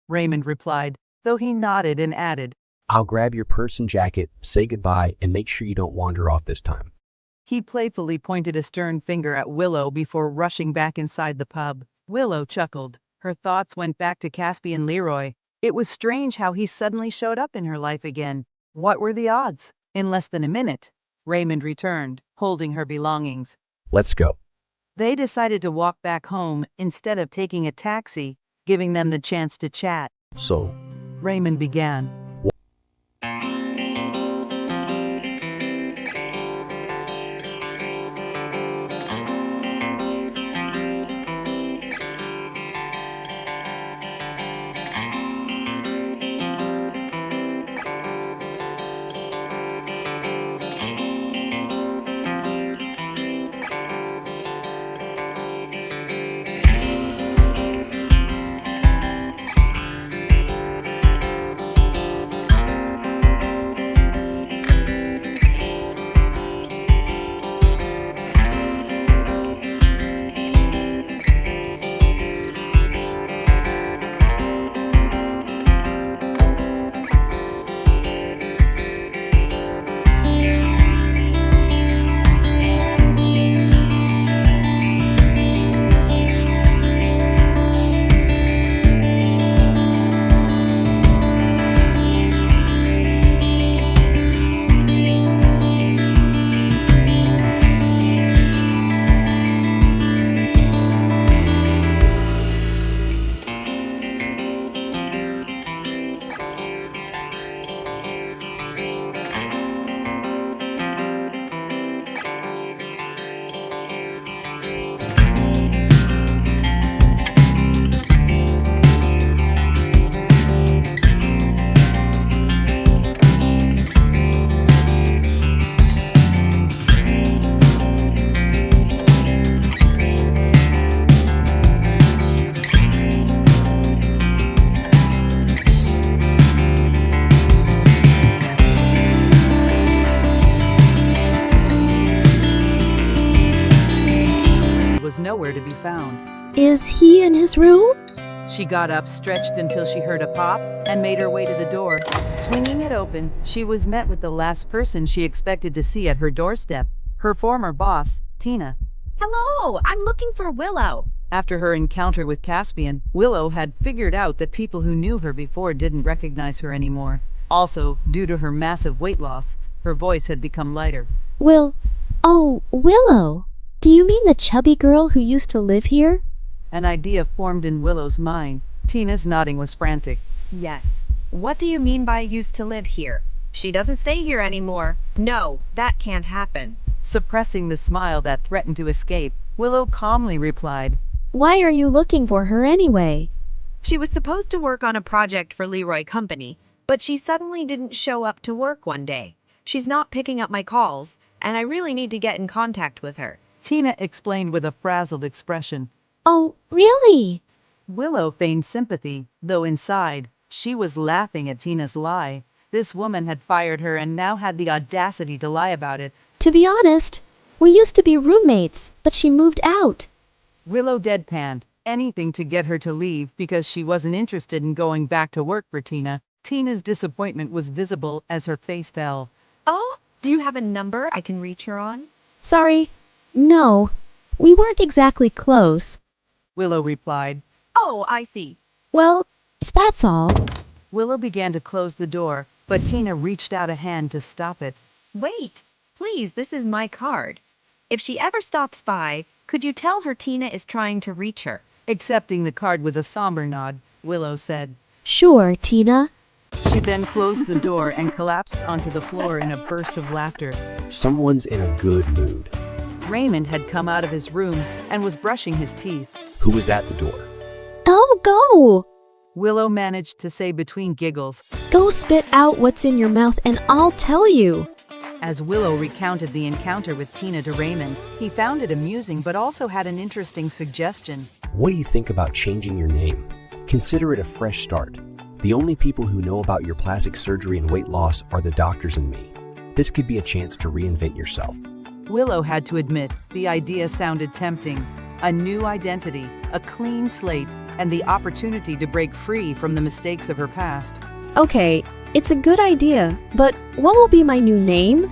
Raymond replied, though he nodded and added, I'll grab your purse and jacket, say goodbye, and make sure you don't wander off this time. He playfully pointed a stern finger at Willow before rushing back inside the pub. Willow chuckled. Her thoughts went back to Caspian Leroy. It was strange how he suddenly showed up in her life again. What were the odds? In less than a minute, Raymond returned, holding her belongings. Let's go. They decided to walk back home instead of taking a taxi, giving them the chance to chat. So, Raymond began. Nowhere to be found. Is he in his room? She got up, stretched until she heard a pop, and made her way to the door. Swinging it open, she was met with the last person she expected to see at her doorstep, her former boss, Tina. Hello, I'm looking for Willow. After her encounter with Caspian, Willow had figured out that people who knew her before didn't recognize her anymore. Also, due to her massive weight loss, her voice had become lighter. Oh, Willow. Do you mean the chubby girl who used to live here? An idea formed in Willow's mind. Tina's nodding was frantic. Yes. What do you mean by used to live here? She doesn't stay here anymore. No, that can't happen. Suppressing the smile that threatened to escape, Willow calmly replied, Why are you looking for her anyway? She was supposed to work on a project for Leroy Company, but she suddenly didn't show up to work one day. She's not picking up my calls, and I really need to get in contact with her. Tina explained with a frazzled expression. Oh, really? Willow feigned sympathy, though inside, she was laughing at Tina's lie. This woman had fired her and now had the audacity to lie about it. To be honest, we used to be roommates, but she moved out. Willow deadpanned, anything to get her to leave because she wasn't interested in going back to work for Tina. Tina's disappointment was visible as her face fell. Oh, do you have a number I can reach her on? Sorry. No. We weren't exactly close. Willow replied. Oh, I see. Well, if that's all. Willow began to close the door, but Tina reached out a hand to stop it. Wait, please, this is my card. If she ever stops by, could you tell her Tina is trying to reach her? Accepting the card with a somber nod, Willow said. Sure, Tina. She then closed the door and collapsed onto the floor in a burst of laughter. Someone's in a good mood. Raymond had come out of his room and was brushing his teeth. Who was at the door? Oh, go! Willow managed to say between giggles. Go spit out what's in your mouth and I'll tell you. As Willow recounted the encounter with Tina to Raymond, he found it amusing but also had an interesting suggestion. What do you think about changing your name? Consider it a fresh start. The only people who know about your plastic surgery and weight loss are the doctors and me. This could be a chance to reinvent yourself. Willow had to admit the idea sounded tempting. A new identity, a clean slate, and the opportunity to break free from the mistakes of her past. Okay, it's a good idea, but what will be my new name?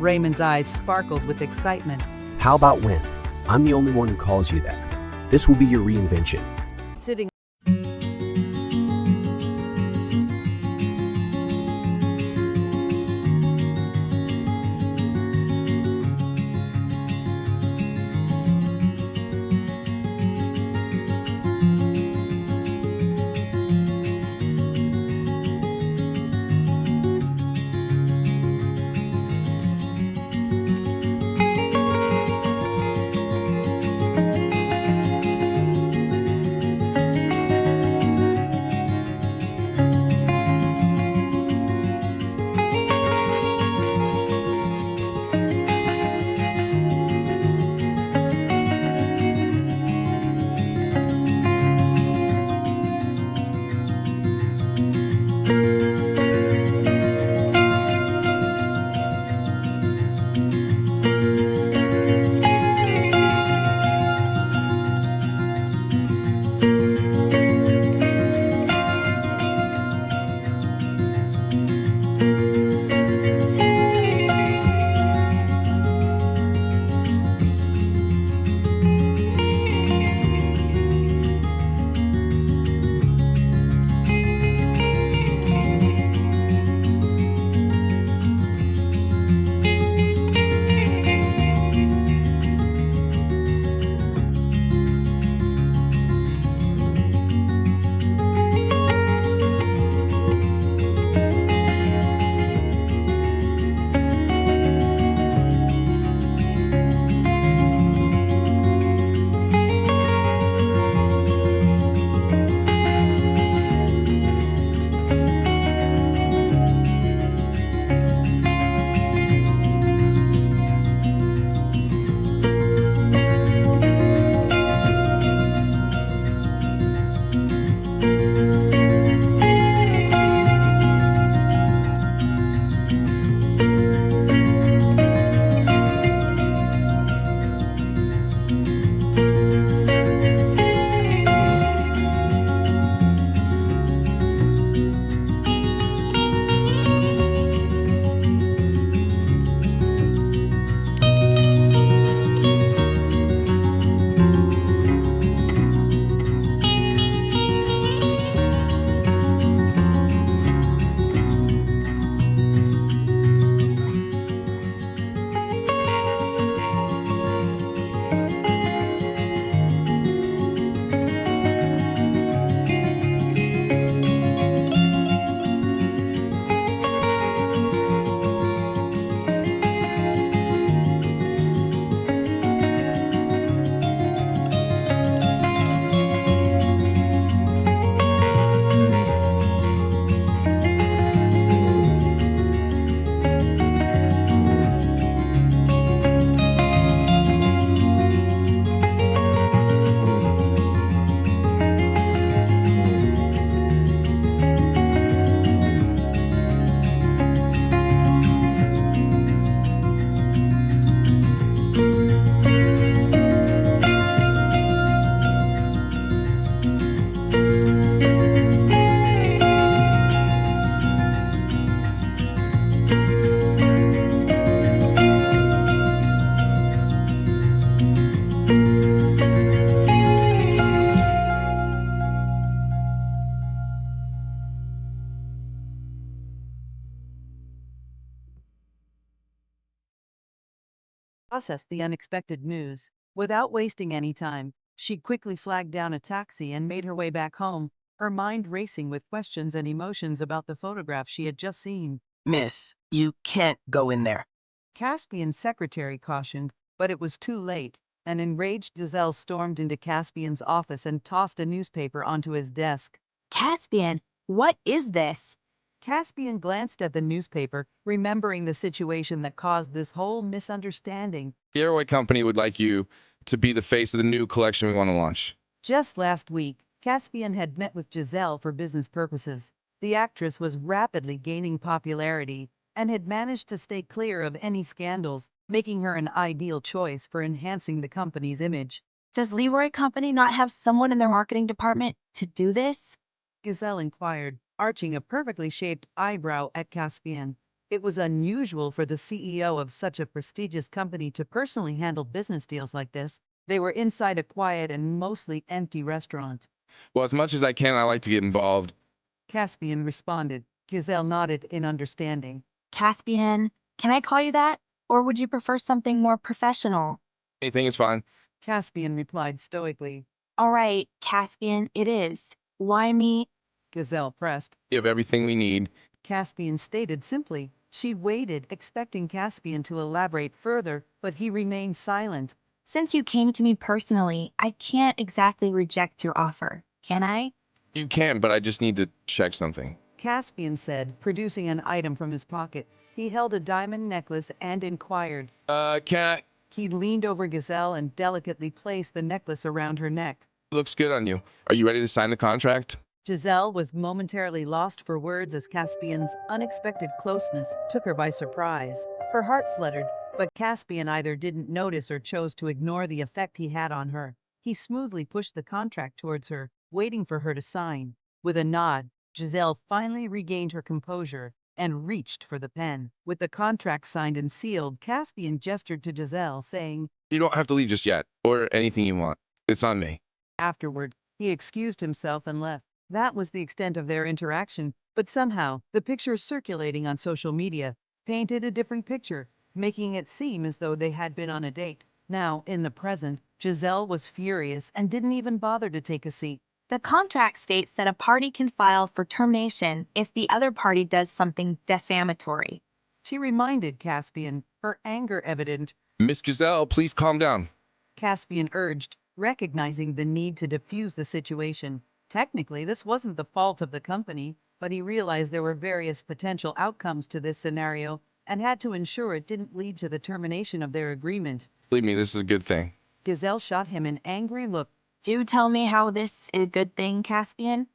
Raymond's eyes sparkled with excitement. How about when? I'm the only one who calls you that. This will be your reinvention. Sitting process the unexpected news. Without wasting any time, she quickly flagged down a taxi and made her way back home, her mind racing with questions and emotions about the photograph she had just seen. Miss, you can't go in there. Caspian's secretary cautioned, but it was too late. An enraged Giselle stormed into Caspian's office and tossed a newspaper onto his desk. Caspian, what is this? Caspian glanced at the newspaper, remembering the situation that caused this whole misunderstanding. The Airway Company would like you to be the face of the new collection we want to launch. Just last week, Caspian had met with Giselle for business purposes. The actress was rapidly gaining popularity and had managed to stay clear of any scandals, making her an ideal choice for enhancing the company's image. Does Leroy Company not have someone in their marketing department to do this? Giselle inquired, arching a perfectly shaped eyebrow at Caspian. It was unusual for the CEO of such a prestigious company to personally handle business deals like this. They were inside a quiet and mostly empty restaurant. Well, as much as I can, I like to get involved. Caspian responded. Giselle nodded in understanding. Caspian, can I call you that? Or would you prefer something more professional? Anything is fine. Caspian replied stoically. All right, Caspian, it is. Why me? Giselle pressed. You have everything we need. Caspian stated simply. She waited, expecting Caspian to elaborate further, but he remained silent. Since you came to me personally, I can't exactly reject your offer, can I? You can, but I just need to check something. Caspian said, producing an item from his pocket. He held a diamond necklace and inquired. Can I? He leaned over Giselle and delicately placed the necklace around her neck. Looks good on you. Are you ready to sign the contract? Giselle was momentarily lost for words as Caspian's unexpected closeness took her by surprise. Her heart fluttered, but Caspian either didn't notice or chose to ignore the effect he had on her. He smoothly pushed the contract towards her, waiting for her to sign. With a nod, Giselle finally regained her composure and reached for the pen. With the contract signed and sealed, Caspian gestured to Giselle, saying, You don't have to leave just yet. Order anything you want. It's on me. Afterward, he excused himself and left. That was the extent of their interaction, but somehow, the pictures circulating on social media painted a different picture, making it seem as though they had been on a date. Now, in the present, Giselle was furious and didn't even bother to take a seat. The contract states that a party can file for termination if the other party does something defamatory. She reminded Caspian, her anger evident. Miss Giselle, please calm down. Caspian urged, recognizing the need to diffuse the situation. Technically, this wasn't the fault of the company, but he realized there were various potential outcomes to this scenario and had to ensure it didn't lead to the termination of their agreement. Believe me, this is a good thing. Giselle shot him an angry look. Do tell me how this is a good thing, Caspian?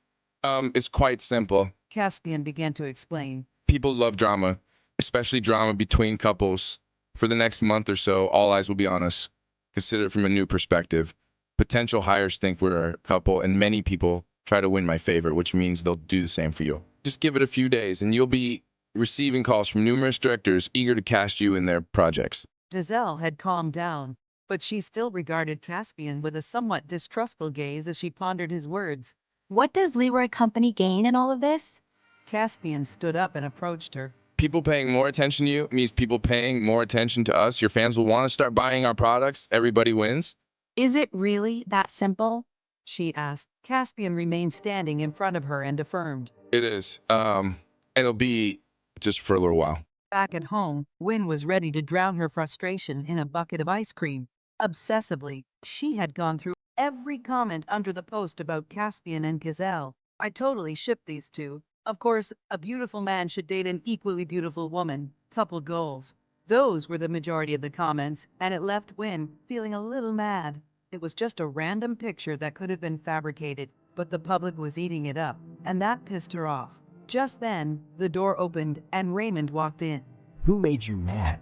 It's quite simple. Caspian began to explain. People love drama, especially drama between couples. For the next month or so, all eyes will be on us. Consider it from a new perspective. Potential hires think we're a couple, and many people try to win my favor, which means they'll do the same for you. Just give it a few days, and you'll be receiving calls from numerous directors eager to cast you in their projects. Giselle had calmed down, but she still regarded Caspian with a somewhat distrustful gaze as she pondered his words. What does Leroy Company gain in all of this? Caspian stood up and approached her. People paying more attention to you means people paying more attention to us. Your fans will want to start buying our products. Everybody wins. Is it really that simple? She asked. Caspian remained standing in front of her and affirmed. It is. It'll be just for a little while. Back at home, Wynne was ready to drown her frustration in a bucket of ice cream. Obsessively, she had gone through every comment under the post about Caspian and Giselle. I totally shipped these two. Of course, a beautiful man should date an equally beautiful woman. Couple goals. Those were the majority of the comments, and it left Wynne feeling a little mad. It was just a random picture that could have been fabricated, but the public was eating it up, and that pissed her off. Just then, the door opened and Raymond walked in. Who made you mad?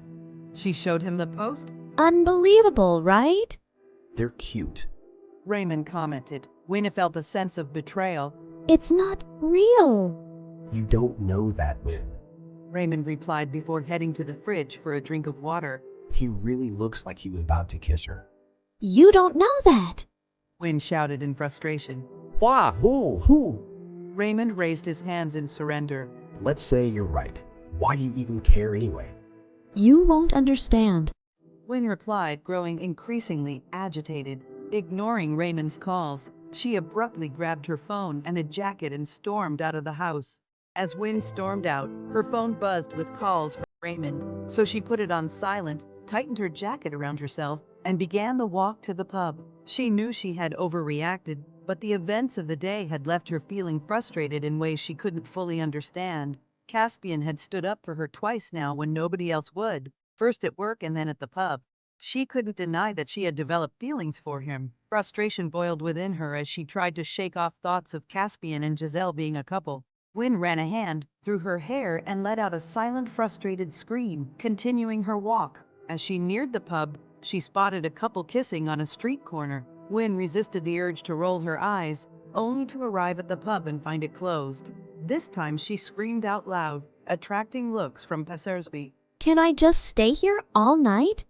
She showed him the post. Unbelievable, right? They're cute. Raymond commented. Wynne felt a sense of betrayal. It's not real. You don't know that, Wynne. Raymond replied before heading to the fridge for a drink of water. He really looks like he was about to kiss her. You don't know that. Wynne shouted in frustration. Why? Who? Raymond raised his hands in surrender. Let's say you're right. Why do you even care anyway? You won't understand. Wynne replied, growing increasingly agitated. Ignoring Raymond's calls, she abruptly grabbed her phone and a jacket and stormed out of the house. As Wynne stormed out, her phone buzzed with calls from Raymond, so she put it on silent, tightened her jacket around herself, and began the walk to the pub. She knew she had overreacted, but the events of the day had left her feeling frustrated in ways she couldn't fully understand. Caspian had stood up for her twice now when nobody else would, first at work and then at the pub. She couldn't deny that she had developed feelings for him. Frustration boiled within her as she tried to shake off thoughts of Caspian and Giselle being a couple. Wynne ran a hand through her hair and let out a silent, frustrated scream, continuing her walk. As she neared the pub, she spotted a couple kissing on a street corner. Wynne resisted the urge to roll her eyes, only to arrive at the pub and find it closed. This time she screamed out loud, attracting looks from passersby. Can I just stay here all night?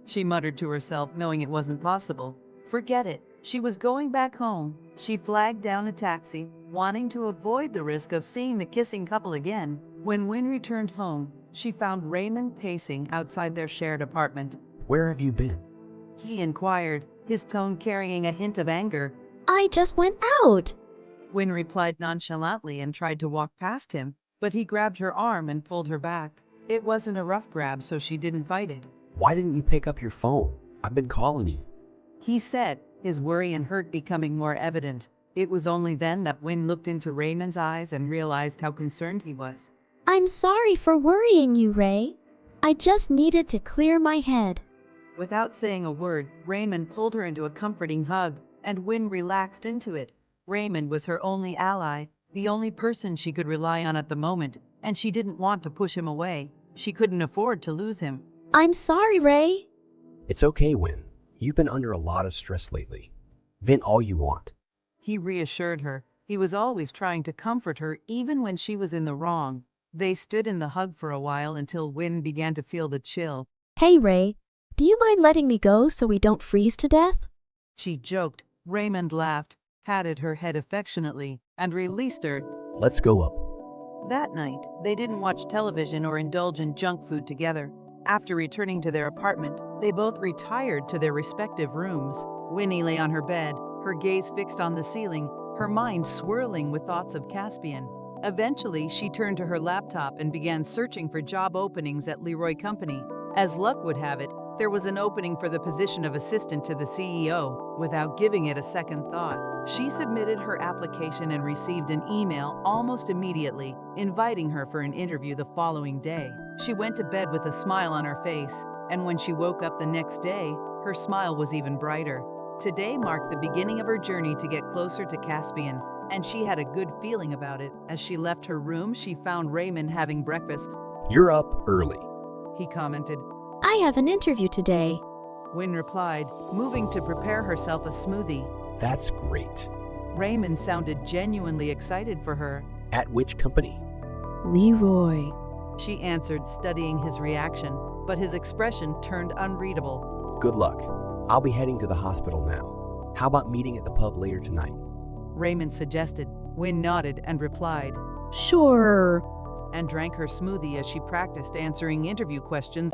She muttered to herself, knowing it wasn't possible. Forget it. She was going back home. She flagged down a taxi, wanting to avoid the risk of seeing the kissing couple again. When Wynne returned home, she found Raymond pacing outside their shared apartment. Where have you been? He inquired, his tone carrying a hint of anger. I just went out. Wynne replied nonchalantly and tried to walk past him, but he grabbed her arm and pulled her back. It wasn't a rough grab, so she didn't fight it. Why didn't you pick up your phone? I've been calling you. He said, his worry and hurt becoming more evident. It was only then that Wynne looked into Raymond's eyes and realized how concerned he was. I'm sorry for worrying you, Ray. I just needed to clear my head. Without saying a word, Raymond pulled her into a comforting hug, and Wynne relaxed into it. Raymond was her only ally, the only person she could rely on at the moment, and she didn't want to push him away. She couldn't afford to lose him. I'm sorry, Ray. It's okay, Wynne. You've been under a lot of stress lately. Vent all you want. He reassured her. He was always trying to comfort her, even when she was in the wrong. They stood in the hug for a while until Wynne began to feel the chill. Hey, Ray. Do you mind letting me go so we don't freeze to death? She joked. Raymond laughed, patted her head affectionately, and released her. Let's go up. That night, they didn't watch television or indulge in junk food together. After returning to their apartment, they both retired to their respective rooms. Winnie lay on her bed, her gaze fixed on the ceiling, her mind swirling with thoughts of Caspian. Eventually, she turned to her laptop and began searching for job openings at Leroy Company. As luck would have it, there was an opening for the position of assistant to the CEO. Without giving it a second thought, she submitted her application and received an email almost immediately, inviting her for an interview the following day. She went to bed with a smile on her face, and when she woke up the next day, her smile was even brighter. Today marked the beginning of her journey to get closer to Caspian, and she had a good feeling about it. As she left her room, she found Raymond having breakfast. You're up early, he commented. I have an interview today. Wynne replied, moving to prepare herself a smoothie. That's great. Raymond sounded genuinely excited for her. At which company? Leroy. She answered, studying his reaction, but his expression turned unreadable. Good luck. I'll be heading to the hospital now. How about meeting at the pub later tonight? Raymond suggested. Wynne nodded and replied, Sure. And drank her smoothie as she practiced answering interview questions.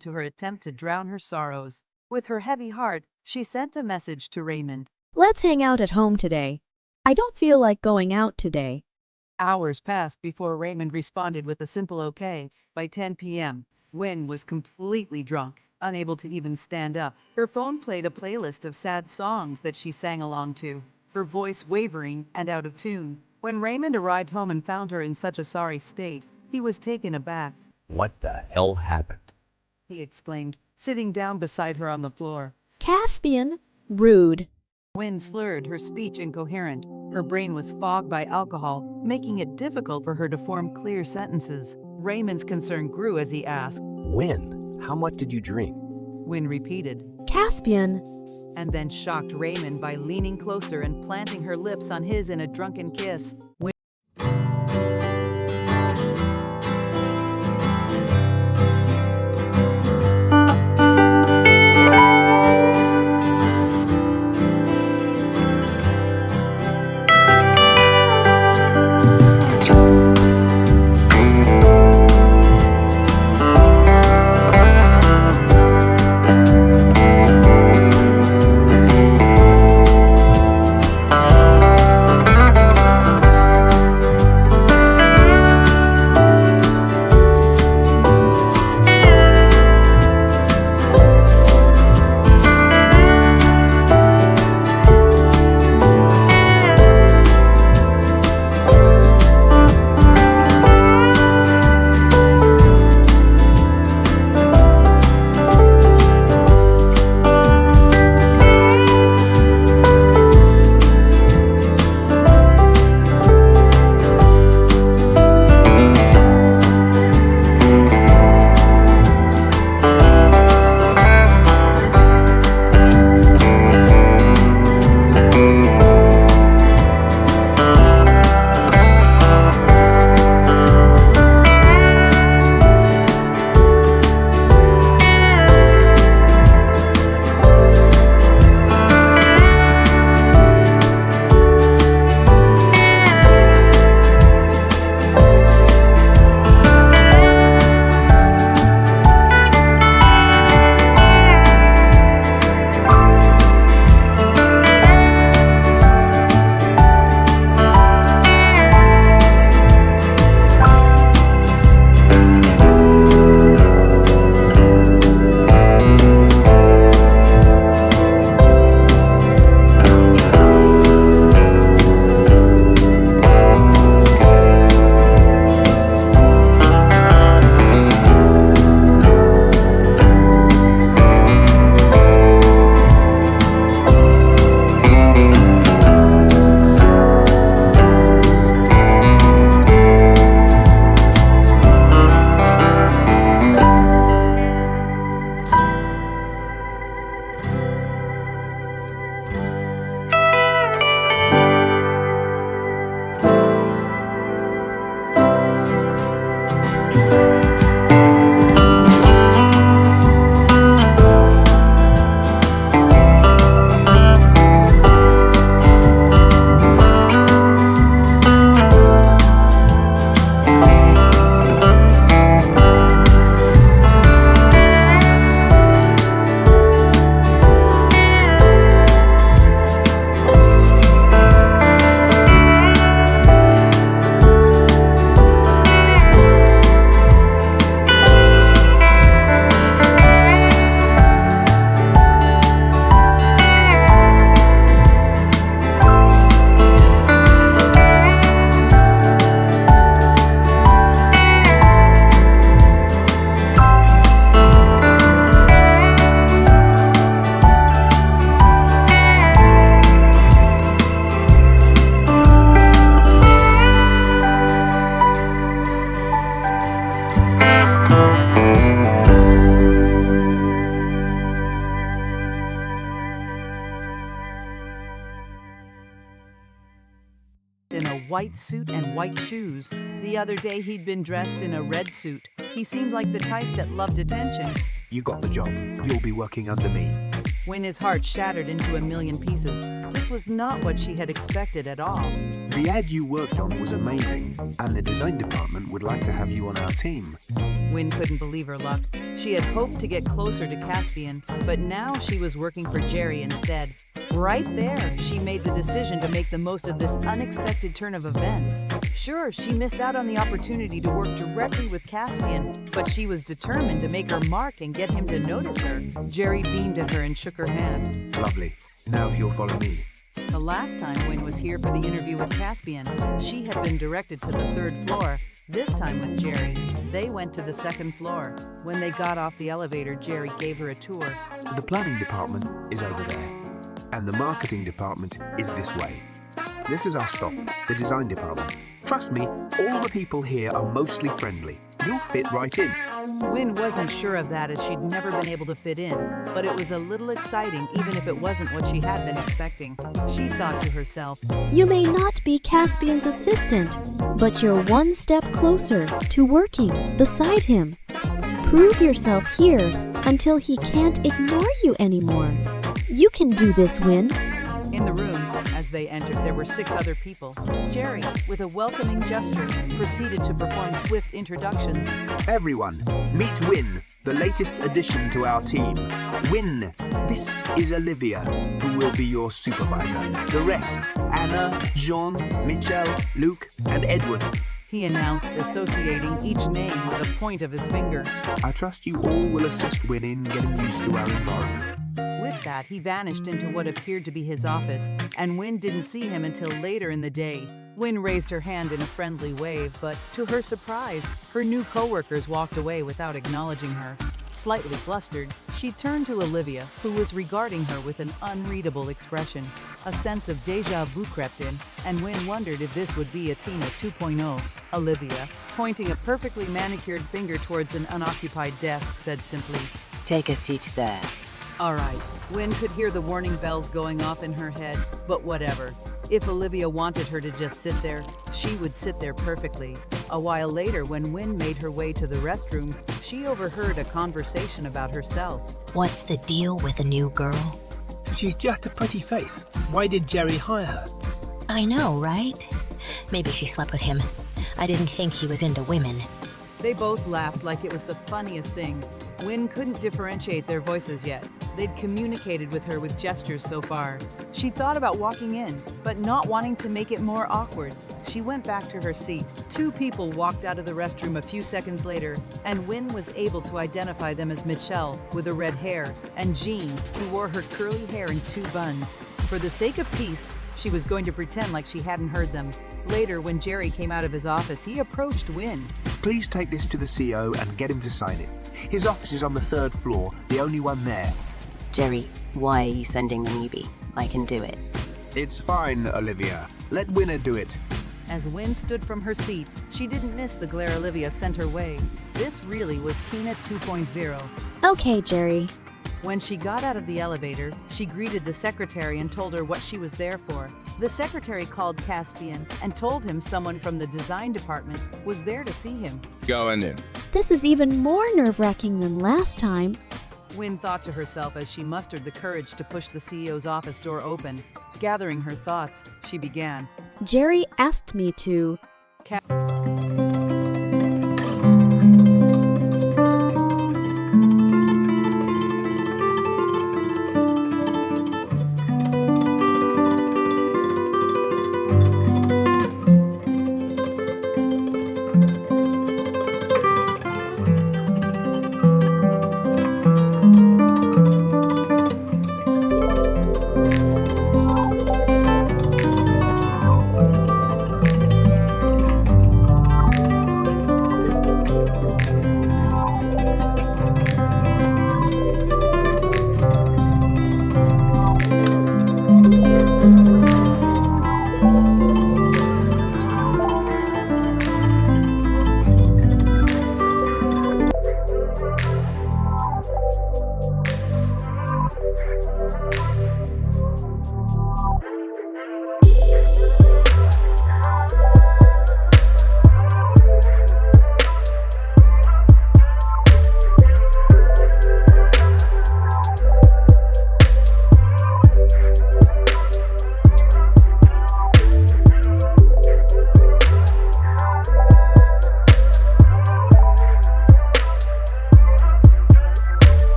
compliment to her attempt to drown her sorrows. With her heavy heart, she sent a message to Raymond. Let's hang out at home today. I don't feel like going out today. Hours passed before Raymond responded with a simple okay. By 10 p.m., Wynne was completely drunk, unable to even stand up. Her phone played a playlist of sad songs that she sang along to, her voice wavering and out of tune. When Raymond arrived home and found her in such a sorry state, he was taken aback. What the hell happened? He exclaimed, sitting down beside her on the floor. Caspian, rude. Wynne slurred, her speech incoherent. Her brain was fogged by alcohol, making it difficult for her to form clear sentences. Raymond's concern grew as he asked, When? How much did you drink? Wynne repeated, Caspian. And then shocked Raymond by leaning closer and planting her lips on his in a drunken kiss. in a white suit and white shoes. The other day he'd been dressed in a red suit. He seemed like the type that loved attention. You got the job. You'll be working under me. When his heart shattered into a million pieces, this was not what she had expected at all. The ad you worked on was amazing, and the design department would like to have you on our team. Wynne couldn't believe her luck. She had hoped to get closer to Caspian, but now she was working for Jerry instead. Right there, she made the decision to make the most of this unexpected turn of events. Sure, she missed out on the opportunity to work directly with Caspian, but she was determined to make her mark and get him to notice her. Jerry beamed at her and shook her hand. Lovely. Now if you'll follow me. The last time Wynn was here for the interview with Caspian, she had been directed to the 3rd floor, this time with Jerry. They went to the 2nd floor. When they got off the elevator, Jerry gave her a tour. The planning department is over there, and the marketing department is this way. This is our stop, the design department. Trust me, all the people here are mostly friendly. You'll fit right in. Wynn wasn't sure of that as she'd never been able to fit in, but it was a little exciting even if it wasn't what she had been expecting. She thought to herself, You may not be Caspian's assistant, but you're one step closer to working beside him. Prove yourself here until he can't ignore you anymore. You can do this, Wynn. In the room, as they entered, there were 6 other people. Jerry, with a welcoming gesture, proceeded to perform swift introductions. Everyone, meet Wynn, the latest addition to our team. Wynn, this is Olivia, who will be your supervisor. The rest, Anna, Jean, Michel, Luke, and Edward. He announced, associating each name with a point of his finger. I trust you all will assist Wynn in getting used to our environment. With that, he vanished into what appeared to be his office, and Wynn didn't see him until later in the day. Wynn raised her hand in a friendly wave, but to her surprise, her new coworkers walked away without acknowledging her. Slightly flustered, she turned to Olivia, who was regarding her with an unreadable expression. A sense of déjà vu crept in, and Wynn wondered if this would be a Tina 2.0. Olivia, pointing a perfectly manicured finger towards an unoccupied desk, said simply, "Take a seat there." All right. Wynn could hear the warning bells going off in her head, but whatever. If Olivia wanted her to just sit there, she would sit there perfectly. A while later, when Wynn made her way to the restroom, she overheard a conversation about herself. What's the deal with the new girl? She's just a pretty face. Why did Jerry hire her? I know, right? Maybe she slept with him. I didn't think he was into women. They both laughed like it was the funniest thing. Wynn couldn't differentiate their voices yet. They'd communicated with her with gestures so far. She thought about walking in, but not wanting to make it more awkward. She went back to her seat. 2 people walked out of the restroom a few seconds later, and Wynn was able to identify them as Michelle, with the red hair, and Jean, who wore her curly hair in 2 buns. For the sake of peace, she was going to pretend like she hadn't heard them. Later, when Jerry came out of his office, he approached Wynn. Please take this to the CEO and get him to sign it. His office is on the 3rd floor, the only one there. Jerry, why are you sending the newbie? I can do it. It's fine, Olivia. Let Winner do it. As Wynn stood from her seat, she didn't miss the glare Olivia sent her way. This really was Tina 2.0. Okay, Jerry. When she got out of the elevator, she greeted the secretary and told her what she was there for. The secretary called Caspian and told him someone from the design department was there to see him. Going in. This is even more nerve-wracking than last time. Wynn thought to herself as she mustered the courage to push the CEO's office door open. Gathering her thoughts, she began. Jerry asked me to...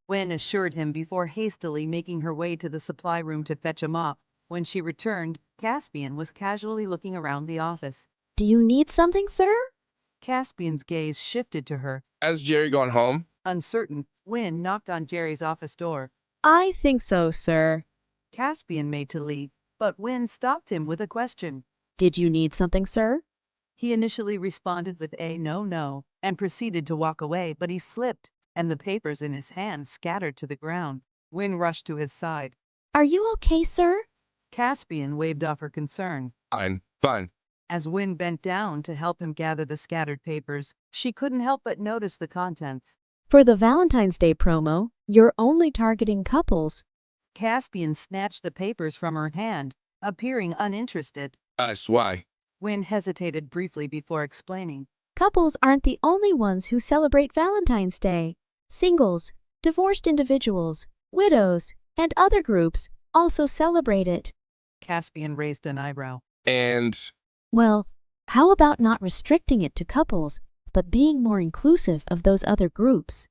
Wen assured him before hastily making her way to the supply room to fetch a mop. When she returned, Caspian was casually looking around the office. Do you need something, sir? Caspian's gaze shifted to her. Has Jerry gone home? Uncertain, Wen knocked on Jerry's office door. I think so, sir. Caspian made to leave, but Wen stopped him with a question. Did you need something, sir? He initially responded with a no, and proceeded to walk away, but he slipped, and the papers in his hand scattered to the ground. Wen rushed to his side. Are you okay, sir? Caspian waved off her concern. Fine. As Wen bent down to help him gather the scattered papers, she couldn't help but notice the contents. For the Valentine's Day promo, you're only targeting couples. Caspian snatched the papers from her hand, appearing uninterested. Why? Wen hesitated briefly before explaining. Couples aren't the only ones who celebrate Valentine's Day. Singles, divorced individuals, widows, and other groups also celebrate it. Caspian raised an eyebrow. And... Well, how about not restricting it to couples, but being more inclusive of those other groups?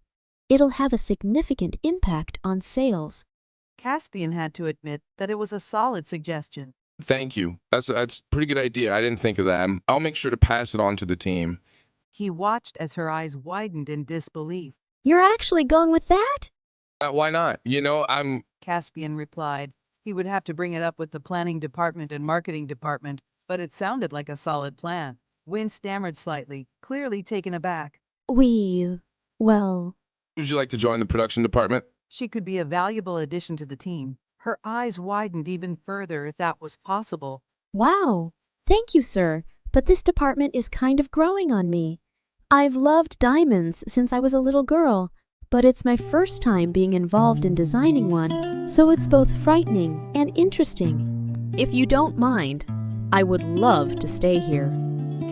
It'll have a significant impact on sales. Caspian had to admit that it was a solid suggestion. Thank you. That's a pretty good idea. I didn't think of that. I'll make sure to pass it on to the team. He watched as her eyes widened in disbelief. You're actually going with that? Why not? Caspian replied. He would have to bring it up with the planning department and marketing department, but it sounded like a solid plan. Wen stammered slightly, clearly taken aback. Well... Would you like to join the production department? She could be a valuable addition to the team. Her eyes widened even further if that was possible. Wow. Thank you, sir, but this department is kind of growing on me. I've loved diamonds since I was a little girl, but it's my first time being involved in designing one, so it's both frightening and interesting. If you don't mind, I would love to stay here.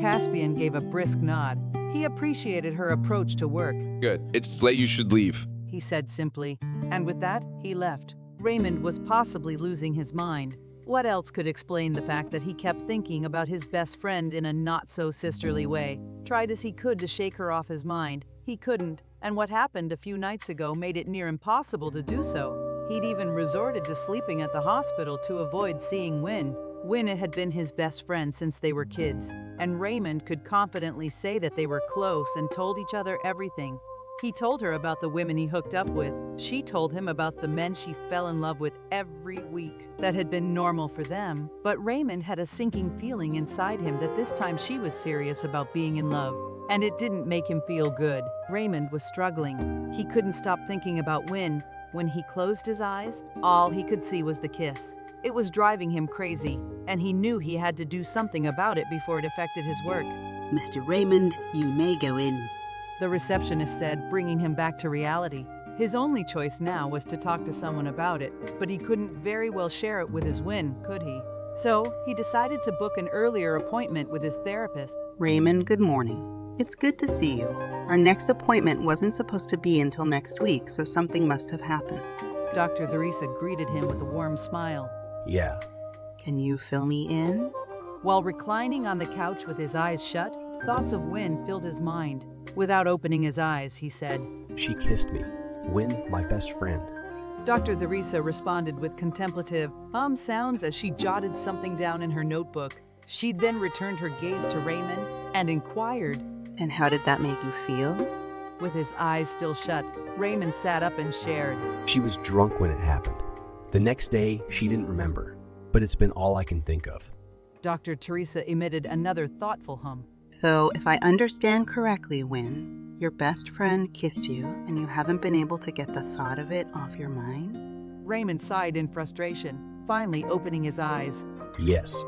Caspian gave a brisk nod. He appreciated her approach to work. Good. It's late, you should leave. He said simply, and with that, he left. Raymond was possibly losing his mind. What else could explain the fact that he kept thinking about his best friend in a not-so-sisterly way? Tried as he could to shake her off his mind. He couldn't, and what happened a few nights ago made it near impossible to do so. He'd even resorted to sleeping at the hospital to avoid seeing Wen. Wen had been his best friend since they were kids, and Raymond could confidently say that they were close and told each other everything. He told her about the women he hooked up with. She told him about the men she fell in love with every week. That had been normal for them, but Raymond had a sinking feeling inside him that this time she was serious about being in love, and it didn't make him feel good. Raymond was struggling. He couldn't stop thinking about Wen. When he closed his eyes, all he could see was the kiss. It was driving him crazy, and he knew he had to do something about it before it affected his work. Mr. Raymond, you may go in. The receptionist said, bringing him back to reality. His only choice now was to talk to someone about it, but he couldn't very well share it with his Wen, could he? So, he decided to book an earlier appointment with his therapist. Raymond, good morning. It's good to see you. Our next appointment wasn't supposed to be until next week, so something must have happened. Dr. Theresa greeted him with a warm smile. Yeah. Can you fill me in? While reclining on the couch with his eyes shut, thoughts of Wen filled his mind. Without opening his eyes, he said, She kissed me. Wen, my best friend. Dr. Theresa responded with contemplative sounds as she jotted something down in her notebook. She then returned her gaze to Raymond and inquired, And how did that make you feel? With his eyes still shut, Raymond sat up and shared. She was drunk when it happened. The next day, she didn't remember, but it's been all I can think of. Dr. Theresa emitted another thoughtful hum. So, if I understand correctly, Wen, your best friend kissed you and you haven't been able to get the thought of it off your mind? Raymond sighed in frustration, finally opening his eyes. Yes.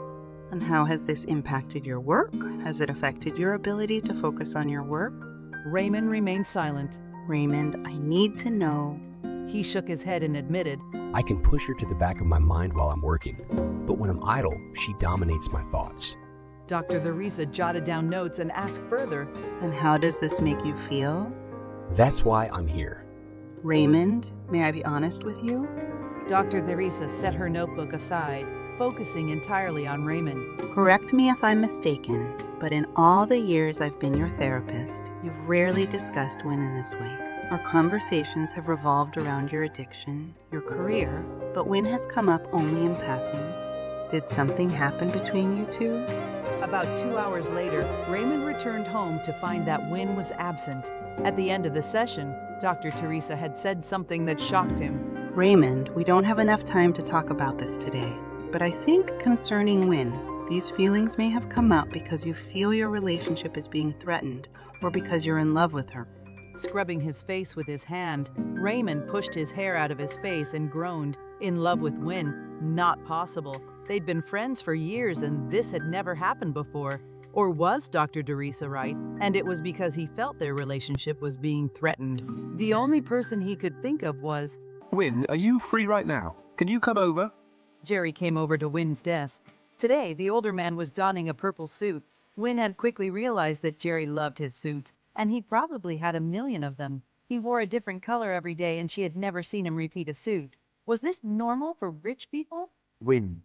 And how has this impacted your work? Has it affected your ability to focus on your work? Raymond remained silent. Raymond, I need to know. He shook his head and admitted, I can push her to the back of my mind while I'm working, but when I'm idle, she dominates my thoughts. Dr. Theresa jotted down notes and asked further, And how does this make you feel? That's why I'm here. Raymond, may I be honest with you? Dr. Theresa set her notebook aside, focusing entirely on Raymond. Correct me if I'm mistaken, but in all the years I've been your therapist, you've rarely discussed Wen in this way. Our conversations have revolved around your addiction, your career, but Win has come up only in passing. Did something happen between you two? About 2 hours later, Raymond returned home to find that Win was absent. At the end of the session, Dr. Teresa had said something that shocked him. Raymond, we don't have enough time to talk about this today, but I think concerning Win, these feelings may have come up because you feel your relationship is being threatened or because you're in love with her. Scrubbing his face with his hand, Raymond pushed his hair out of his face and groaned. In love with Win? Not possible. They'd been friends for years and this had never happened before. Or was Dr. Teresa right? And it was because he felt their relationship was being threatened. The only person he could think of was... Win, are you free right now? Can you come over? Jerry came over to Win's desk. Today, the older man was donning a purple suit. Win had quickly realized that Jerry loved his suits, and he probably had a million of them. He wore a different color every day and she had never seen him repeat a suit. Was this normal for rich people? Win.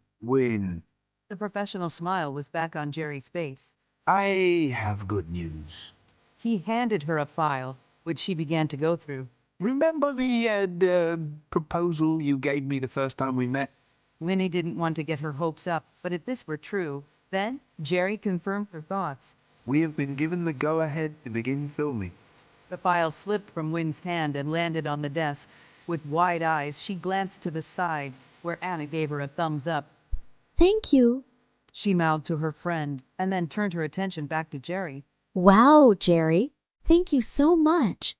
The professional smile was back on Jerry's face. I have good news. He handed her a file, which she began to go through. Remember the proposal you gave me the first time we met? Winnie didn't want to get her hopes up, but if this were true, then Jerry confirmed her thoughts. We have been given the go-ahead to begin filming. The file slipped from Win's hand and landed on the desk. With wide eyes, she glanced to the side, where Anna gave her a thumbs up. Thank you. She mouthed to her friend, and then turned her attention back to Jerry. Wow, Jerry. Thank you so much.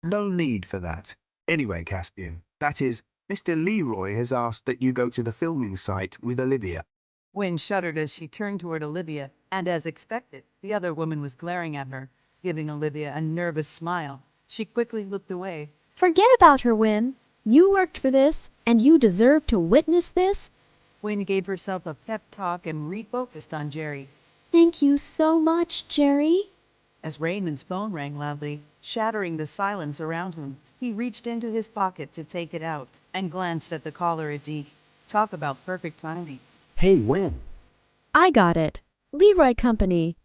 No need for that. Anyway, Caspian, that is, Mr. Leroy has asked that you go to the filming site with Olivia. Wynne shuddered as she turned toward Olivia, and as expected, the other woman was glaring at her, giving Olivia a nervous smile. She quickly looked away. Forget about her, Wynne. You worked for this, and you deserve to witness this. Wynne gave herself a pep talk and refocused on Jerry. Thank you so much, Jerry. As Raymond's phone rang loudly, shattering the silence around him, he reached into his pocket to take it out and glanced at the caller ID. Talk about perfect timing. Hey, Wynne. I got it. Leroy Company.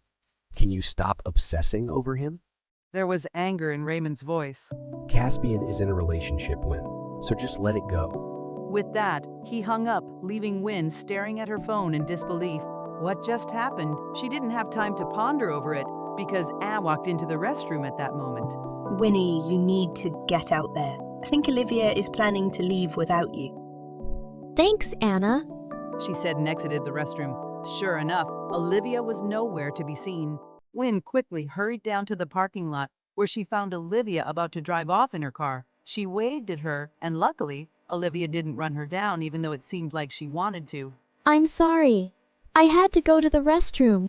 Can you stop obsessing over him? There was anger in Raymond's voice. Caspian is in a relationship, Wynne, so just let it go. With that, he hung up, leaving Wynne staring at her phone in disbelief. What just happened? She didn't have time to ponder over it, because Anne walked into the restroom at that moment. Winnie, you need to get out there. I think Olivia is planning to leave without you. Thanks, Anna, she said and exited the restroom. Sure enough, Olivia was nowhere to be seen. Wynne quickly hurried down to the parking lot, where she found Olivia about to drive off in her car. She waved at her, and luckily, Olivia didn't run her down even though it seemed like she wanted to. I'm sorry. I had to go to the restroom.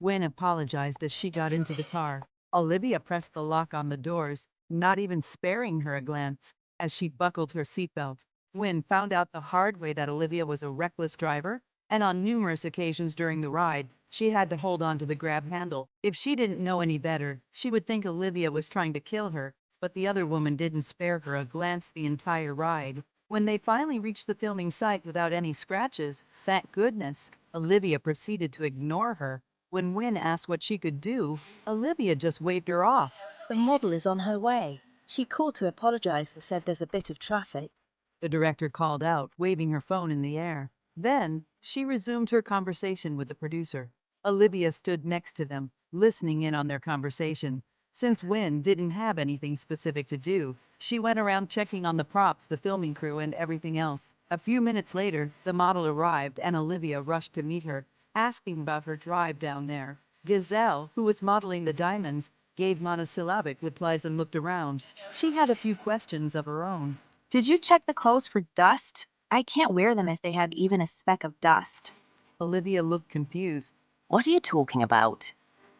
Wynne apologized as she got into the car. Olivia pressed the lock on the doors, not even sparing her a glance, as she buckled her seatbelt. Wynne found out the hard way that Olivia was a reckless driver, and on numerous occasions during the ride, she had to hold on to the grab handle. If she didn't know any better, she would think Olivia was trying to kill her, but the other woman didn't spare her a glance the entire ride. When they finally reached the filming site without any scratches, thank goodness, Olivia proceeded to ignore her. When Wynne asked what she could do, Olivia just waved her off. The model is on her way. She called to apologize and said there's a bit of traffic. The director called out, waving her phone in the air. Then, she resumed her conversation with the producer. Olivia stood next to them, listening in on their conversation. Since Wynne didn't have anything specific to do, she went around checking on the props, the filming crew, and everything else. A few minutes later, the model arrived and Olivia rushed to meet her, asking about her drive down there. Gazelle, who was modeling the diamonds, gave monosyllabic replies and looked around. She had a few questions of her own. Did you check the clothes for dust? I can't wear them if they had even a speck of dust. Olivia looked confused. What are you talking about?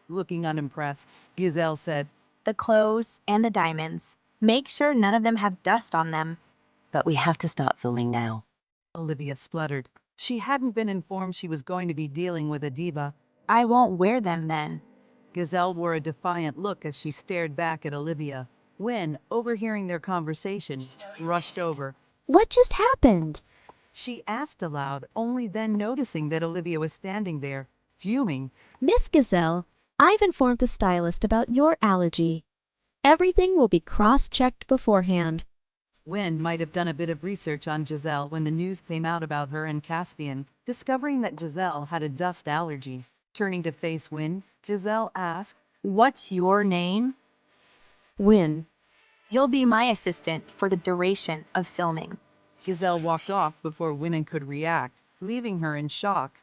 Looking unimpressed, Gazelle said, The clothes and the diamonds. Make sure none of them have dust on them. But we have to start filming now. Olivia spluttered. She hadn't been informed she was going to be dealing with a diva. I won't wear them then. Gazelle wore a defiant look as she stared back at Olivia. Wynne, overhearing their conversation, rushed over. What just happened? She asked aloud, only then noticing that Olivia was standing there, fuming. Miss Gazelle, I've informed the stylist about your allergy. Everything will be cross-checked beforehand. Wynn might have done a bit of research on Giselle when the news came out about her and Caspian, discovering that Giselle had a dust allergy. Turning to face Wynn, Giselle asked, What's your name? Wynn. You'll be my assistant for the duration of filming. Giselle walked off before Wynn could react, leaving her in shock.